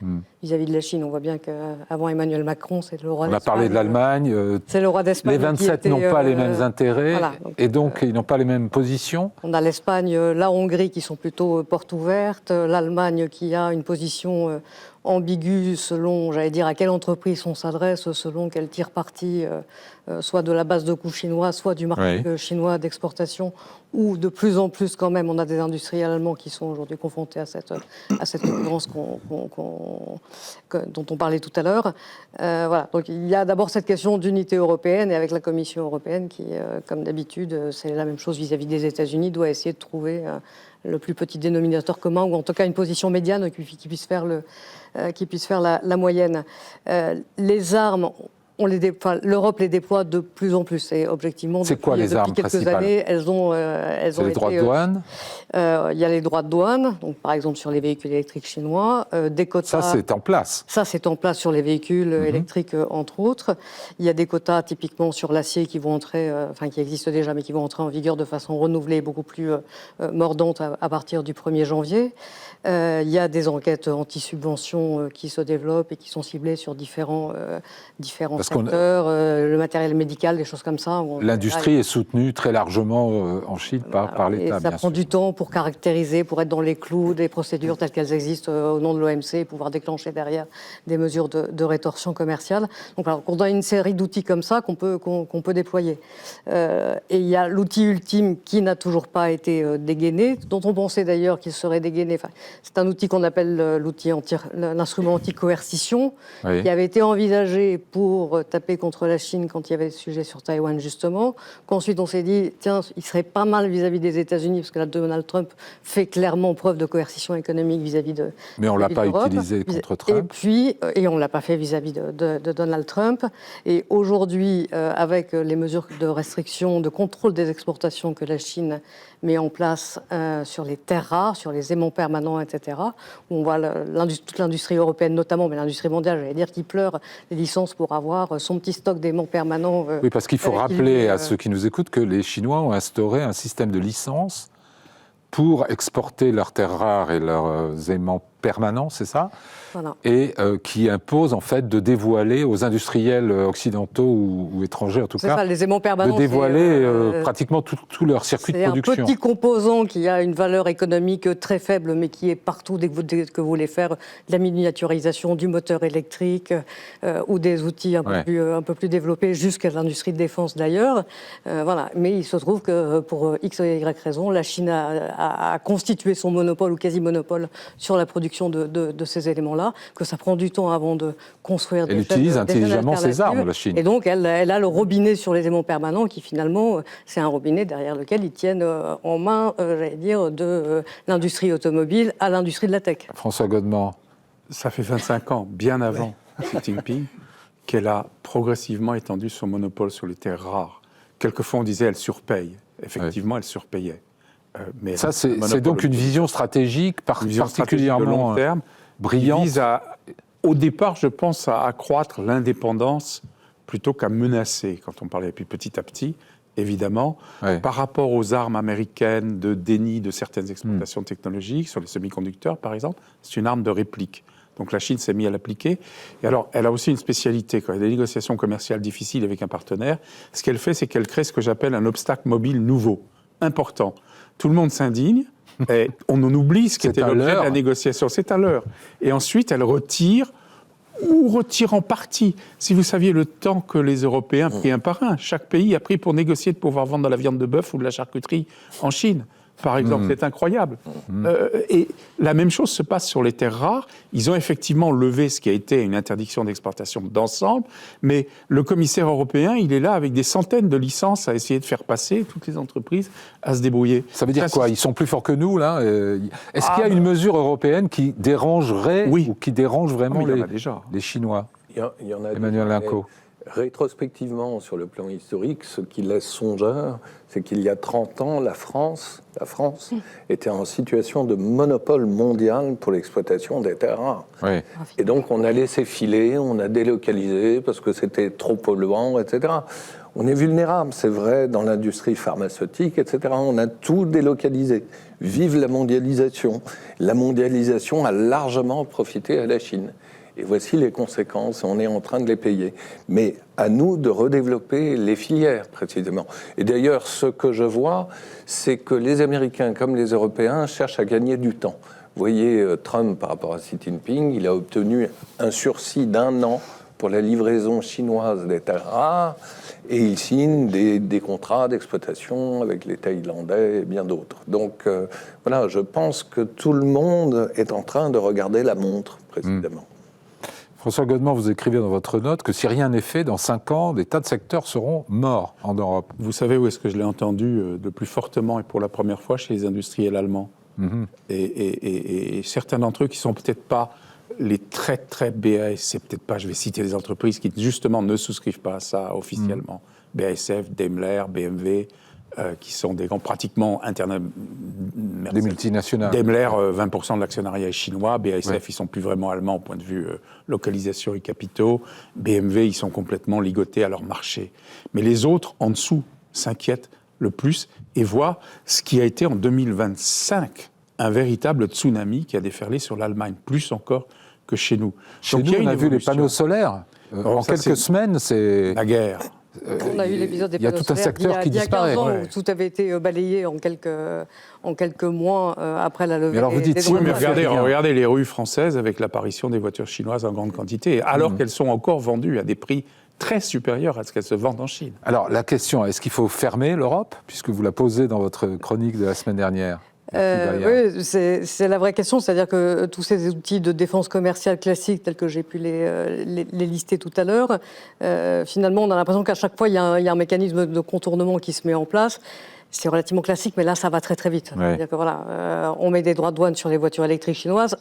de la Chine. On voit bien qu'avant Emmanuel Macron, c'est le roi d'Espagne. On a parlé de l'Allemagne. C'est le roi d'Espagne. Les 27 n'ont pas les mêmes intérêts, voilà, et donc ils n'ont pas les mêmes positions. On a l'Espagne, la Hongrie qui sont plutôt portes ouvertes, l'Allemagne qui a une position ambiguë selon, j'allais dire, à quelle entreprise on s'adresse, selon qu'elle tire parti, soit de la base de coûts chinois, soit du marché chinois d'exportation, ou de plus en plus quand même, on a des industriels allemands qui sont aujourd'hui confrontés à cette concurrence dont on parlait tout à l'heure. Voilà. Donc il y a d'abord cette question d'unité européenne, et avec la Commission européenne qui, comme d'habitude, c'est la même chose vis-à-vis des États-Unis, doit essayer de trouver le plus petit dénominateur commun, ou en tout cas une position médiane qui puisse faire la moyenne. Les armes, l'Europe les déploie de plus en plus, et objectivement, c'est quoi les armes quelques principales ? années, elles ont les droits de douane. Il y a les droits de douane, donc par exemple sur les véhicules électriques chinois, des quotas. Ça, c'est en place. Ça, c'est en place sur les véhicules électriques, entre autres. Il y a des quotas typiquement sur l'acier qui vont entrer, qui existent déjà, mais qui vont entrer en vigueur de façon renouvelée, beaucoup plus mordante à partir du 1er janvier. Il y a des enquêtes anti-subventions qui se développent et qui sont ciblées sur différents secteurs, le matériel médical, des choses comme ça. L'industrie est soutenue très largement en Chine par l'État, et ça prend du temps pour caractériser, pour être dans les clous des procédures telles qu'elles existent au nom de l'OMC, et pouvoir déclencher derrière des mesures de rétorsion commerciale. Donc alors, on a une série d'outils comme ça qu'on peut déployer. Et il y a l'outil ultime qui n'a toujours pas été dégainé, dont on pensait d'ailleurs qu'il serait dégainé. Enfin, c'est un outil qu'on appelle l'instrument anti-coercition, qui avait été envisagé pour taper contre la Chine quand il y avait des sujets sur Taïwan, justement. Qu'ensuite, on s'est dit, tiens, il serait pas mal vis-à-vis des États-Unis, parce que là, Donald Trump fait clairement preuve de coercition économique vis-à-vis de Mais on ne l'a pas utilisé contre Trump. Et on ne l'a pas fait vis-à-vis de Donald Trump. Et aujourd'hui, avec les mesures de restriction, de contrôle des exportations que la Chine met en place sur les terres rares, sur les aimants permanents, etc., où on voit toute l'industrie européenne notamment, mais l'industrie mondiale, j'allais dire, qui pleure les licences pour avoir son petit stock d'aimants permanents. Oui, parce qu'il faut rappeler à ceux qui nous écoutent que les Chinois ont instauré un système de licences pour exporter leurs terres rares et leurs aimants permanents, c'est ça ? Voilà. Et qui impose en fait de dévoiler aux industriels occidentaux ou étrangers en tout cas, les aimants permanents, de dévoiler pratiquement tout leur circuit de production. C'est un petit composant qui a une valeur économique très faible, mais qui est partout dès que vous voulez faire de la miniaturisation du moteur électrique ou des outils un peu plus développés, jusqu'à l'industrie de défense d'ailleurs. Voilà. Mais il se trouve que pour X et Y raison, la Chine a constitué son monopole ou quasi-monopole sur la production de ces éléments-là, que ça prend du temps avant de construire des chaînes. Elle utilise intelligemment ses armes, la Chine. Et donc, elle a le robinet sur les aimants permanents qui, finalement, c'est un robinet derrière lequel ils tiennent en main, j'allais dire, de l'industrie automobile à l'industrie de la tech. François Godement. Ça fait 25 ans, bien avant Xi Jinping, qu'elle a progressivement étendu son monopole sur les terres rares. Quelquefois, on disait elle surpaye. Effectivement, elle surpayait. Mais ça, c'est donc une vision stratégique particulièrement de long terme, brillante. Qui vise au départ, je pense, à accroître l'indépendance plutôt qu'à menacer, quand on parlait, et puis petit à petit, évidemment, par rapport aux armes américaines de déni de certaines exportations technologiques, sur les semi-conducteurs, par exemple, c'est une arme de réplique. Donc la Chine s'est mise à l'appliquer. Et alors, elle a aussi une spécialité. Quand il y a des négociations commerciales difficiles avec un partenaire, ce qu'elle fait, c'est qu'elle crée ce que j'appelle un obstacle mobile nouveau, important. Tout le monde s'indigne, et on en oublie ce qui était l'objet de la négociation. C'est à l'heure. Et ensuite, elle retire en partie. Si vous saviez le temps que les Européens pris un par un, chaque pays a pris pour négocier de pouvoir vendre de la viande de bœuf ou de la charcuterie en Chine. par exemple. C'est incroyable. Et la même chose se passe sur les terres rares. Ils ont effectivement levé ce qui a été une interdiction d'exportation d'ensemble, mais le commissaire européen, il est là avec des centaines de licences à essayer de faire passer toutes les entreprises à se débrouiller. Ça veut dire quoi? Ils sont plus forts que nous, là? Est-ce qu'il y a une mesure européenne qui dérangerait ou qui dérange vraiment les Chinois? Il y en a Emmanuel Linco. Rétrospectivement, sur le plan historique, ce qui laisse songeur, c'est qu'il y a 30 ans, la France était en situation de monopole mondial pour l'exploitation des terres rares. Oui. Et donc, on a laissé filer, on a délocalisé parce que c'était trop polluant, etc. On est vulnérable, c'est vrai, dans l'industrie pharmaceutique, etc. On a tout délocalisé. Vive la mondialisation. La mondialisation a largement profité à la Chine. Et voici les conséquences, on est en train de les payer. Mais à nous de redévelopper les filières, précisément. Et d'ailleurs, ce que je vois, c'est que les Américains comme les Européens cherchent à gagner du temps. Vous voyez, Trump, par rapport à Xi Jinping, il a obtenu un sursis d'1 an pour la livraison chinoise des terres rares, et il signe des contrats d'exploitation avec les Thaïlandais et bien d'autres. Donc voilà, je pense que tout le monde est en train de regarder la montre, précisément. François Godement, vous écrivez dans votre note que si rien n'est fait, dans 5 ans, des tas de secteurs seront morts en Europe. Vous savez où est-ce que je l'ai entendu de plus fortement et pour la première fois chez les industriels allemands. Et certains d'entre eux qui sont peut-être pas les très BASF, c'est peut-être pas, je vais citer des entreprises qui justement ne souscrivent pas à ça officiellement. BASF, Daimler, BMW, qui sont des grands pratiquement des multinationales. Daimler, 20% de l'actionnariat est chinois. BASF, ils sont plus vraiment allemands au point de vue localisation et capitaux. BMW, ils sont complètement ligotés à leur marché. Mais les autres, en dessous, s'inquiètent le plus et voient ce qui a été en 2025 un véritable tsunami qui a déferlé sur l'Allemagne, plus encore que chez nous. Chez nous, on a vu les panneaux solaires. En quelques semaines, c'est... La guerre. On a eu l'épisode des il y a tout un secteur qui disparaît. Il y a 15 ans où tout avait été balayé en quelques mois après la levée. Mais alors vous dites, oui, mais regardez les rues françaises avec l'apparition des voitures chinoises en grande quantité, alors qu'elles sont encore vendues à des prix très supérieurs à ce qu'elles se vendent en Chine. Alors la question, est-ce qu'il faut fermer l'Europe, puisque vous la posez dans votre chronique de la semaine dernière? Oui, c'est la vraie question, c'est-à-dire que tous ces outils de défense commerciale classiques, tels que j'ai pu les lister tout à l'heure, finalement, on a l'impression qu'à chaque fois, il y a un mécanisme de contournement qui se met en place. C'est relativement classique, mais là, ça va très très vite. Ouais. C'est-à-dire que voilà, on met des droits de douane sur les voitures électriques chinoises.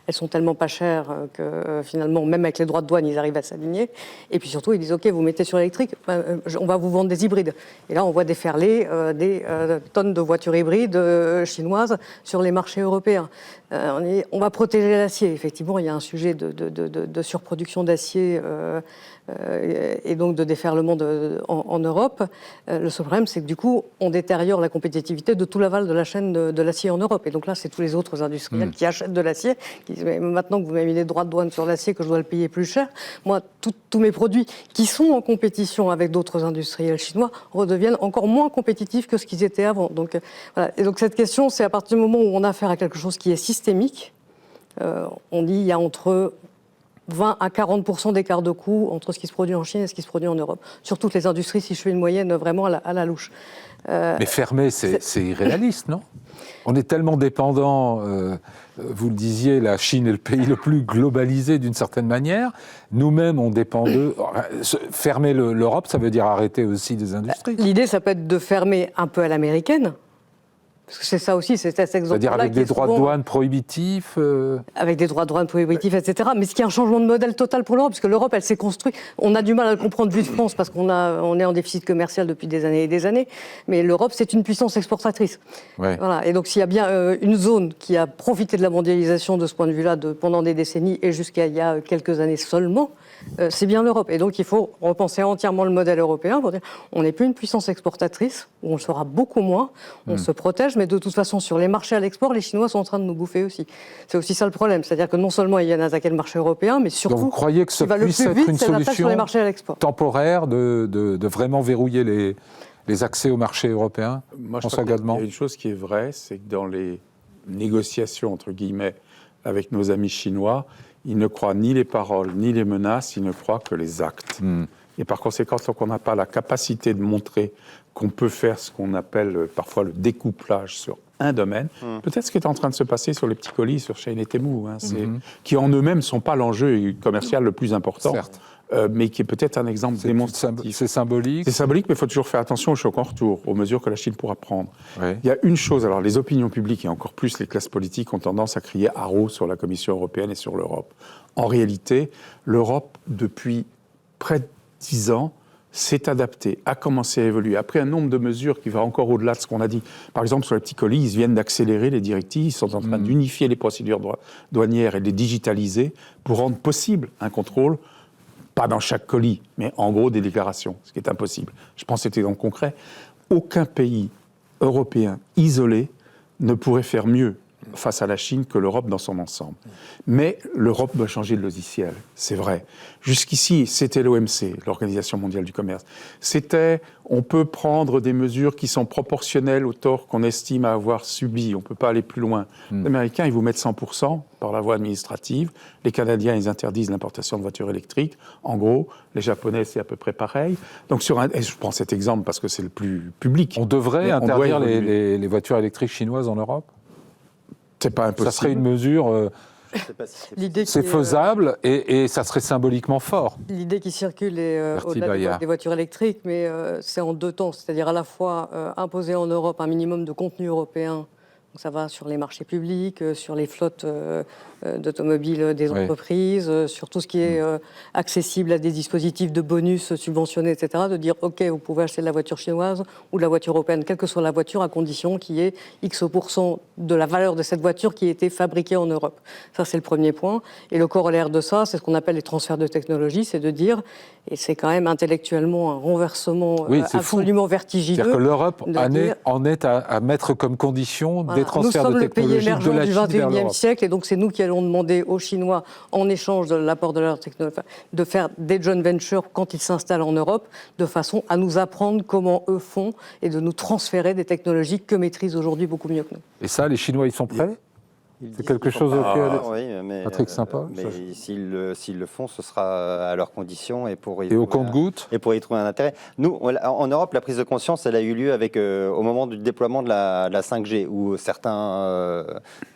Elles sont tellement pas chères que finalement, même avec les droits de douane, ils arrivent à s'aligner. Et puis surtout, ils disent OK, vous mettez sur l'électrique, on va vous vendre des hybrides. Et là, on voit déferler des tonnes de voitures hybrides chinoises sur les marchés européens. On va protéger l'acier. Effectivement, il y a un sujet de surproduction d'acier et donc de déferlement en Europe. Le seul problème, c'est que du coup, on détériore la compétitivité de tout l'aval de la chaîne de l'acier en Europe. Et donc là, c'est tous les autres industriels qui achètent de l'acier, qui disent, mais maintenant que vous m'avez mis des droits de douane sur l'acier, que je dois le payer plus cher, moi, tous mes produits qui sont en compétition avec d'autres industriels chinois redeviennent encore moins compétitifs que ce qu'ils étaient avant. Donc, voilà. Et donc cette question, c'est à partir du moment où on a affaire à quelque chose qui est systémique, on dit il y a entre 20 à 40% d'écart de coût entre ce qui se produit en Chine et ce qui se produit en Europe. Sur toutes les industries, si je fais une moyenne vraiment à la louche. Mais fermer, c'est irréaliste, non? On est tellement dépendant, vous le disiez, la Chine est le pays le plus globalisé d'une certaine manière. Nous-mêmes, on dépend d'eux. Fermer l'Europe, ça veut dire arrêter aussi des industries. L'idée, ça peut être de fermer un peu à l'américaine. Parce que c'est ça aussi, c'est cet exemple-là. C'est-à-dire avec des droits de douane prohibitifs Avec des droits de douane prohibitifs, etc. Mais ce qui est un changement de modèle total pour l'Europe, parce que l'Europe, elle s'est construite. On a du mal à le comprendre vu de France, parce qu'on est en déficit commercial depuis des années et des années. Mais l'Europe, c'est une puissance exportatrice. Ouais. Voilà. Et donc, s'il y a bien une zone qui a profité de la mondialisation de ce point de vue-là pendant des décennies et jusqu'à il y a quelques années seulement, c'est bien l'Europe. Et donc, il faut repenser entièrement le modèle européen pour dire on n'est plus une puissance exportatrice, où on le sera beaucoup moins, on se protège, mais de toute façon, sur les marchés à l'export, les Chinois sont en train de nous bouffer aussi. C'est aussi ça le problème. C'est-à-dire que non seulement ils viennent attaquer le marché européen, mais surtout, donc vous croyez que ça puisse être une solution temporaire de vraiment verrouiller les accès au marché européen? Moi, je crois qu'il y a une chose qui est vraie, c'est que dans les négociations, entre guillemets, avec nos amis chinois, ils ne croient ni les paroles, ni les menaces, ils ne croient que les actes. Et par conséquent, tant qu'on n'a pas la capacité de montrer qu'on peut faire ce qu'on appelle parfois le découplage sur un domaine. Peut-être ce qui est en train de se passer sur les petits colis, sur Shein et Temu, qui en eux-mêmes ne sont pas l'enjeu commercial le plus important. Certes. Mais qui est peut-être un exemple démonstratif. C'est symbolique. C'est symbolique, mais il faut toujours faire attention aux chocs en retour, aux mesures que la Chine pourra prendre. Ouais. Il y a une chose, alors les opinions publiques et encore plus les classes politiques ont tendance à crier haro sur la Commission européenne et sur l'Europe. En réalité, l'Europe, depuis près de 10 ans, s'est adaptée, a commencé à évoluer, a pris un nombre de mesures qui va encore au-delà de ce qu'on a dit. Par exemple, sur les petits colis, ils viennent d'accélérer les directives, ils sont en train d'unifier les procédures douanières et de les digitaliser pour rendre possible un contrôle, pas dans chaque colis, mais en gros des déclarations, ce qui est impossible. Je pense que c'était donc concret. Aucun pays européen isolé ne pourrait faire mieux face à la Chine que l'Europe dans son ensemble. Mais l'Europe doit changer de logiciel, c'est vrai. Jusqu'ici, c'était l'OMC, l'Organisation mondiale du commerce. C'était, on peut prendre des mesures qui sont proportionnelles au tort qu'on estime avoir subi, on ne peut pas aller plus loin. Les Américains, ils vous mettent 100% par la voie administrative. Les Canadiens, ils interdisent l'importation de voitures électriques. En gros, les Japonais, c'est à peu près pareil. Donc, et je prends cet exemple parce que c'est le plus public. On devrait interdire les voitures électriques chinoises en Europe ? C'est pas impossible. Ça serait une mesure... L'idée c'est faisable et ça serait symboliquement fort. L'idée qui circule est au-delà des voitures électriques, mais c'est en deux temps. C'est-à-dire à la fois imposer en Europe un minimum de contenu européen. Donc ça va sur les marchés publics, sur les flottes d'automobiles des entreprises, sur tout ce qui est accessible à des dispositifs de bonus subventionnés, etc. De dire, OK, vous pouvez acheter de la voiture chinoise ou de la voiture européenne, quelle que soit la voiture, à condition qu'il y ait X% de la valeur de cette voiture qui ait été fabriquée en Europe. Ça, c'est le premier point. Et le corollaire de ça, c'est ce qu'on appelle les transferts de technologie, c'est de dire, et c'est quand même intellectuellement un renversement absolument vertigineux. C'est-à-dire que l'Europe en est à mettre comme condition des transferts de technologie de la Chine vers l'Europe. Nous sommes le pays émergent du XXIe siècle, et donc c'est nous qui allons demander aux Chinois, en échange de l'apport de leur technologie, de faire des joint ventures quand ils s'installent en Europe, de façon à nous apprendre comment eux font et de nous transférer des technologies que maîtrisent aujourd'hui beaucoup mieux que nous. Et ça, les Chinois, ils sont prêts ? C'est quelque chose Patrick Saint-Paul. Mais s'ils le font, ce sera à leurs conditions et au compte-gouttes. Et pour y trouver un intérêt. Nous, en Europe, la prise de conscience, elle a eu lieu avec au moment du déploiement de la 5G, où certains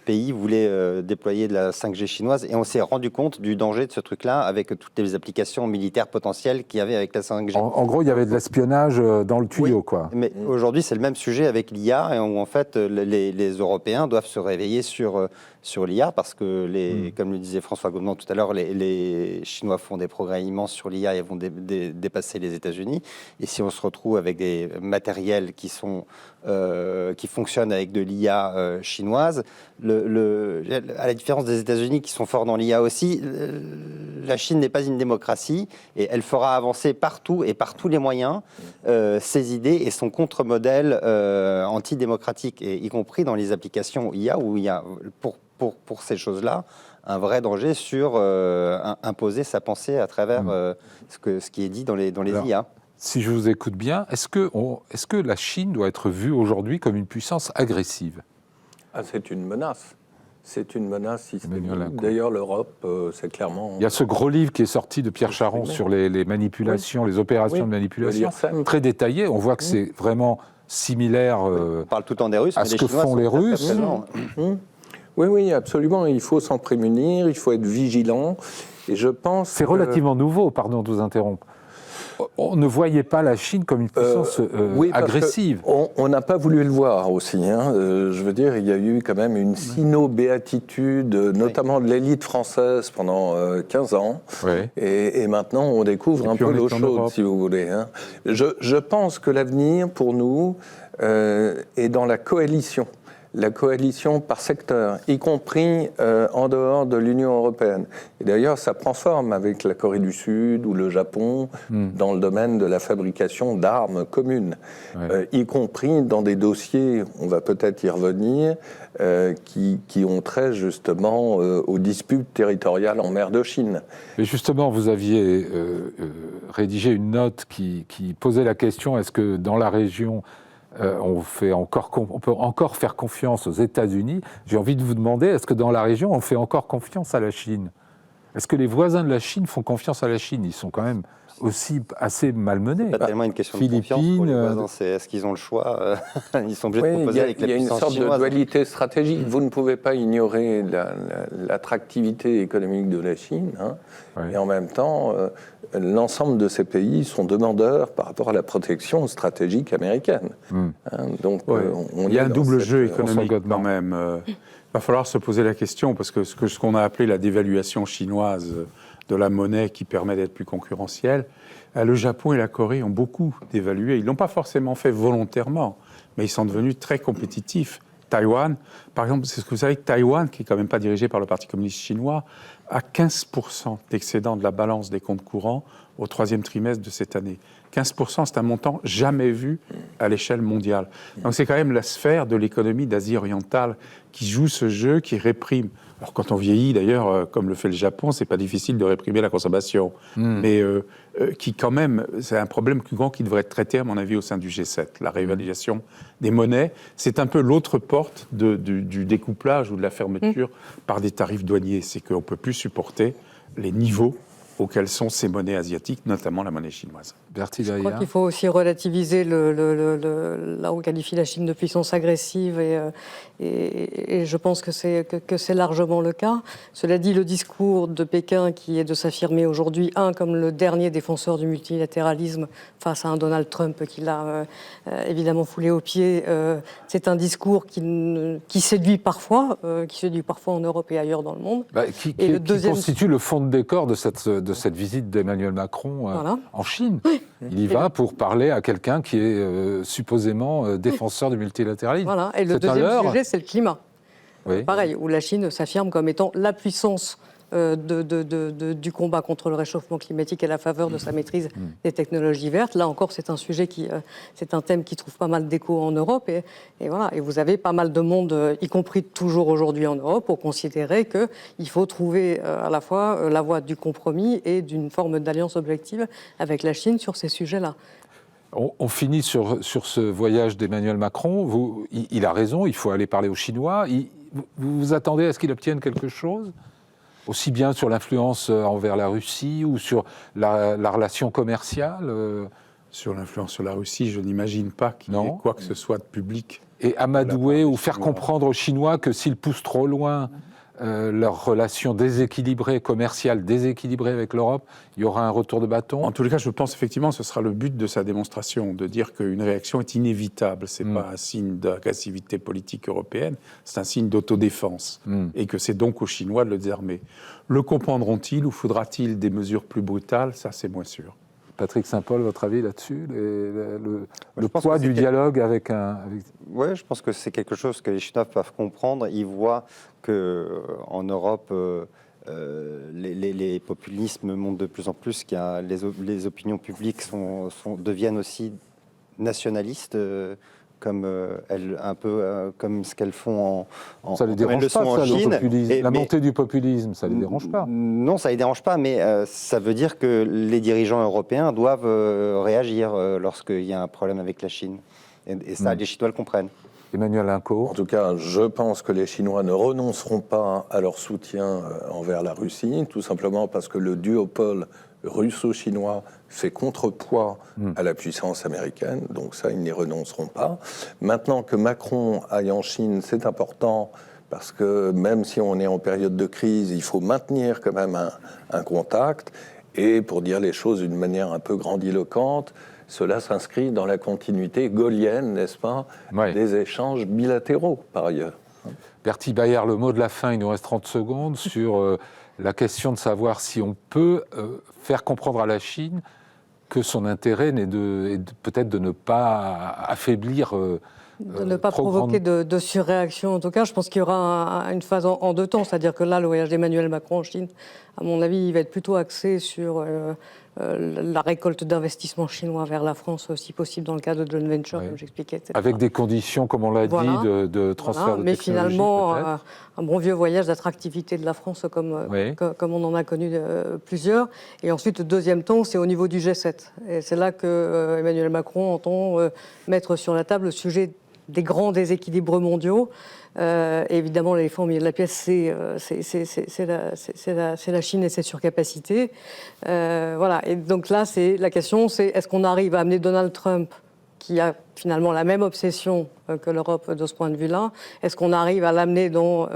pays voulaient déployer de la 5G chinoise, et on s'est rendu compte du danger de ce truc-là avec toutes les applications militaires potentielles qu'il y avait avec la 5G. En gros, il y avait de l'espionnage dans le tuyau, quoi. Mais aujourd'hui, c'est le même sujet avec l'IA, où en fait, les Européens doivent se réveiller sur l'IA, parce que, comme le disait François Gaudenand tout à l'heure, les Chinois font des progrès immenses sur l'IA et vont dépasser les États-Unis. Et si on se retrouve avec des matériels qui fonctionnent avec de l'IA chinoise, à la différence des États-Unis qui sont forts dans l'IA aussi, la Chine n'est pas une démocratie et elle fera avancer partout et par tous les moyens ses idées et son contre-modèle antidémocratique, et y compris dans les applications IA où il y a pour ces choses-là un vrai danger sur imposer sa pensée à travers ce qui est dit dans les IA. Si je vous écoute bien, est-ce que la Chine doit être vue aujourd'hui comme une puissance agressive ? C'est une menace. C'est une menace systémique. D'ailleurs, l'Europe, c'est clairement... Il y a ce gros livre qui est sorti de Pierre Charon sur les manipulations, les opérations de manipulation, très détaillé. On voit que c'est vraiment similaire on parle tout le temps des Russes, à ce que font les Russes. Oui, absolument. Il faut s'en prémunir, il faut être vigilant. Et je pense c'est relativement nouveau, pardon de vous interrompre. On ne voyait pas la Chine comme une puissance agressive. On n'a pas voulu le voir aussi. Je veux dire, il y a eu quand même une sino-béatitude, notamment de l'élite française pendant 15 ans. Oui. Et maintenant, on découvre un peu l'eau chaude, si vous voulez. Je pense que l'avenir, pour nous, est dans la coalition. La coalition par secteur, y compris en dehors de l'Union européenne. Et d'ailleurs, ça prend forme avec la Corée du Sud ou le Japon dans le domaine de la fabrication d'armes communes, y compris dans des dossiers, on va peut-être y revenir, qui ont trait justement aux disputes territoriales en mer de Chine. Et justement, vous aviez rédigé une note qui posait la question, est-ce que dans la région... on peut encore faire confiance aux États-Unis. J'ai envie de vous demander, est-ce que dans la région, on fait encore confiance à la Chine ? Est-ce que les voisins de la Chine font confiance à la Chine ? Ils sont quand même aussi assez malmenée. C'est pas tellement une question de confiance pour les voisins, c'est est-ce qu'ils ont le choix Ils sont obligés de proposer avec la puissance chinoise. Il y a une sorte de dualité stratégique. Vous ne pouvez pas ignorer l'attractivité économique de la Chine, et en même temps, l'ensemble de ces pays sont demandeurs par rapport à la protection stratégique américaine. Donc, il y a un double jeu économique quand même. Il va falloir se poser la question, parce que ce qu'on a appelé la dévaluation chinoise de la monnaie qui permet d'être plus concurrentielle, le Japon et la Corée ont beaucoup dévalué. Ils ne l'ont pas forcément fait volontairement, mais ils sont devenus très compétitifs. Taïwan, par exemple, c'est ce que vous savez que Taïwan, qui n'est quand même pas dirigé par le Parti communiste chinois, a 15% d'excédent de la balance des comptes courants au 3e trimestre de cette année. 15%, c'est un montant jamais vu à l'échelle mondiale. Donc c'est quand même la sphère de l'économie d'Asie orientale qui joue ce jeu, qui réprime. Alors quand on vieillit, d'ailleurs, comme le fait le Japon, c'est pas difficile de réprimer la consommation. Mais qui quand même, c'est un problème plus grand qui devrait être traité, à mon avis, au sein du G7. La réévaluation des monnaies, c'est un peu l'autre porte du découplage ou de la fermeture par des tarifs douaniers. C'est qu'on ne peut plus supporter les niveaux auxquels sont ces monnaies asiatiques, notamment la monnaie chinoise. Bertie Je crois Gaillard. qu'il faut aussi relativiser là où on qualifie la Chine de puissance agressive et je pense que c'est largement le cas. Cela dit, le discours de Pékin qui est de s'affirmer aujourd'hui, comme le dernier défenseur du multilatéralisme face à un Donald Trump qui l'a évidemment foulé aux pieds, c'est un discours qui séduit parfois en Europe et ailleurs dans le monde. Qui constitue le fond de décor de cette visite d'Emmanuel Macron en Chine. Il y va pour parler à quelqu'un qui est supposément défenseur du multilatéralisme. Voilà. Et le deuxième sujet, c'est le climat. Oui. Pareil, où la Chine s'affirme comme étant la puissance du combat contre le réchauffement climatique et la faveur de sa maîtrise des technologies vertes. Là encore, c'est un sujet c'est un thème qui trouve pas mal d'écho en Europe. Et voilà. Et vous avez pas mal de monde, y compris toujours aujourd'hui en Europe, pour considérer qu'il faut trouver à la fois la voie du compromis et d'une forme d'alliance objective avec la Chine sur ces sujets-là. On finit sur ce voyage d'Emmanuel Macron. Il a raison, il faut aller parler aux Chinois. Vous vous attendez à ce qu'il obtienne quelque chose ? Aussi bien sur l'influence envers la Russie ou sur la relation commerciale Sur l'influence sur la Russie, je n'imagine pas qu'il y ait quoi que ce soit de public. Et amadouer ou faire comprendre aux Chinois que s'ils poussent trop loin leur relation déséquilibrée, commerciale déséquilibrée avec l'Europe, il y aura un retour de bâton. En tous les cas, je pense effectivement que ce sera le but de sa démonstration, de dire qu'une réaction est inévitable. Ce n'est pas un signe d'agressivité politique européenne, c'est un signe d'autodéfense. Et que c'est donc aux Chinois de le désarmer. Le comprendront-ils ou faudra-t-il des mesures plus brutales ? Ça, c'est moins sûr. Patrick Saint-Paul, votre avis là-dessus ? Le poids du dialogue avec un... Oui, je pense que c'est quelque chose que les Chinois peuvent comprendre. Ils voient qu'en Europe, les populismes montent de plus en plus, les opinions publiques deviennent aussi nationalistes, comme ce qu'elles font en ça les dérange pas, ça, Chine. le populisme. La montée du populisme, ça les dérange pas. Non, ça les dérange pas, mais ça veut dire que les dirigeants européens doivent réagir lorsqu'il y a un problème avec la Chine. Et ça, les Chinois le comprennent. Emmanuel Linco. En tout cas, je pense que les Chinois ne renonceront pas à leur soutien envers la Russie, tout simplement parce que le duopole russo-chinois fait contrepoids à la puissance américaine, donc ça, ils n'y renonceront pas. Maintenant que Macron aille en Chine, c'est important, parce que même si on est en période de crise, il faut maintenir quand même un contact, et pour dire les choses d'une manière un peu grandiloquente, cela s'inscrit dans la continuité gaullienne, n'est-ce pas, des échanges bilatéraux, par ailleurs. Bertie Gaillard, le mot de la fin, il nous reste 30 secondes, sur la question de savoir si on peut faire comprendre à la Chine que son intérêt est peut-être de ne pas affaiblir... de ne pas provoquer de surréaction. En tout cas, je pense qu'il y aura une phase en deux temps. C'est-à-dire que là, le voyage d'Emmanuel Macron en Chine, à mon avis, il va être plutôt axé sur la récolte d'investissements chinois vers la France, si possible dans le cadre de joint venture, comme j'expliquais, etc. Avec des conditions, comme on l'a dit, de transfert de mais technologie, finalement, peut-être. un bon vieux voyage d'attractivité de la France, comme on en a connu plusieurs. Et ensuite, le deuxième temps, c'est au niveau du G7. Et c'est là que Emmanuel Macron entend mettre sur la table le sujet des grands déséquilibres mondiaux. Évidemment, l'éléphant au milieu de la pièce, c'est la Chine et ses surcapacités. Voilà. Et donc là, la question, c'est est-ce qu'on arrive à amener Donald Trump, qui a finalement la même obsession que l'Europe de ce point de vue-là, est-ce qu'on arrive à l'amener dans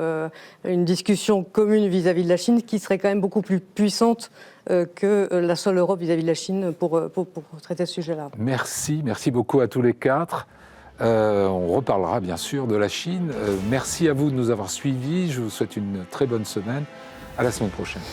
une discussion commune vis-à-vis de la Chine qui serait quand même beaucoup plus puissante que la seule Europe vis-à-vis de la Chine pour traiter ce sujet-là? Merci beaucoup à tous les quatre. On reparlera bien sûr de la Chine. Merci à vous de nous avoir suivis. Je vous souhaite une très bonne semaine. À la semaine prochaine.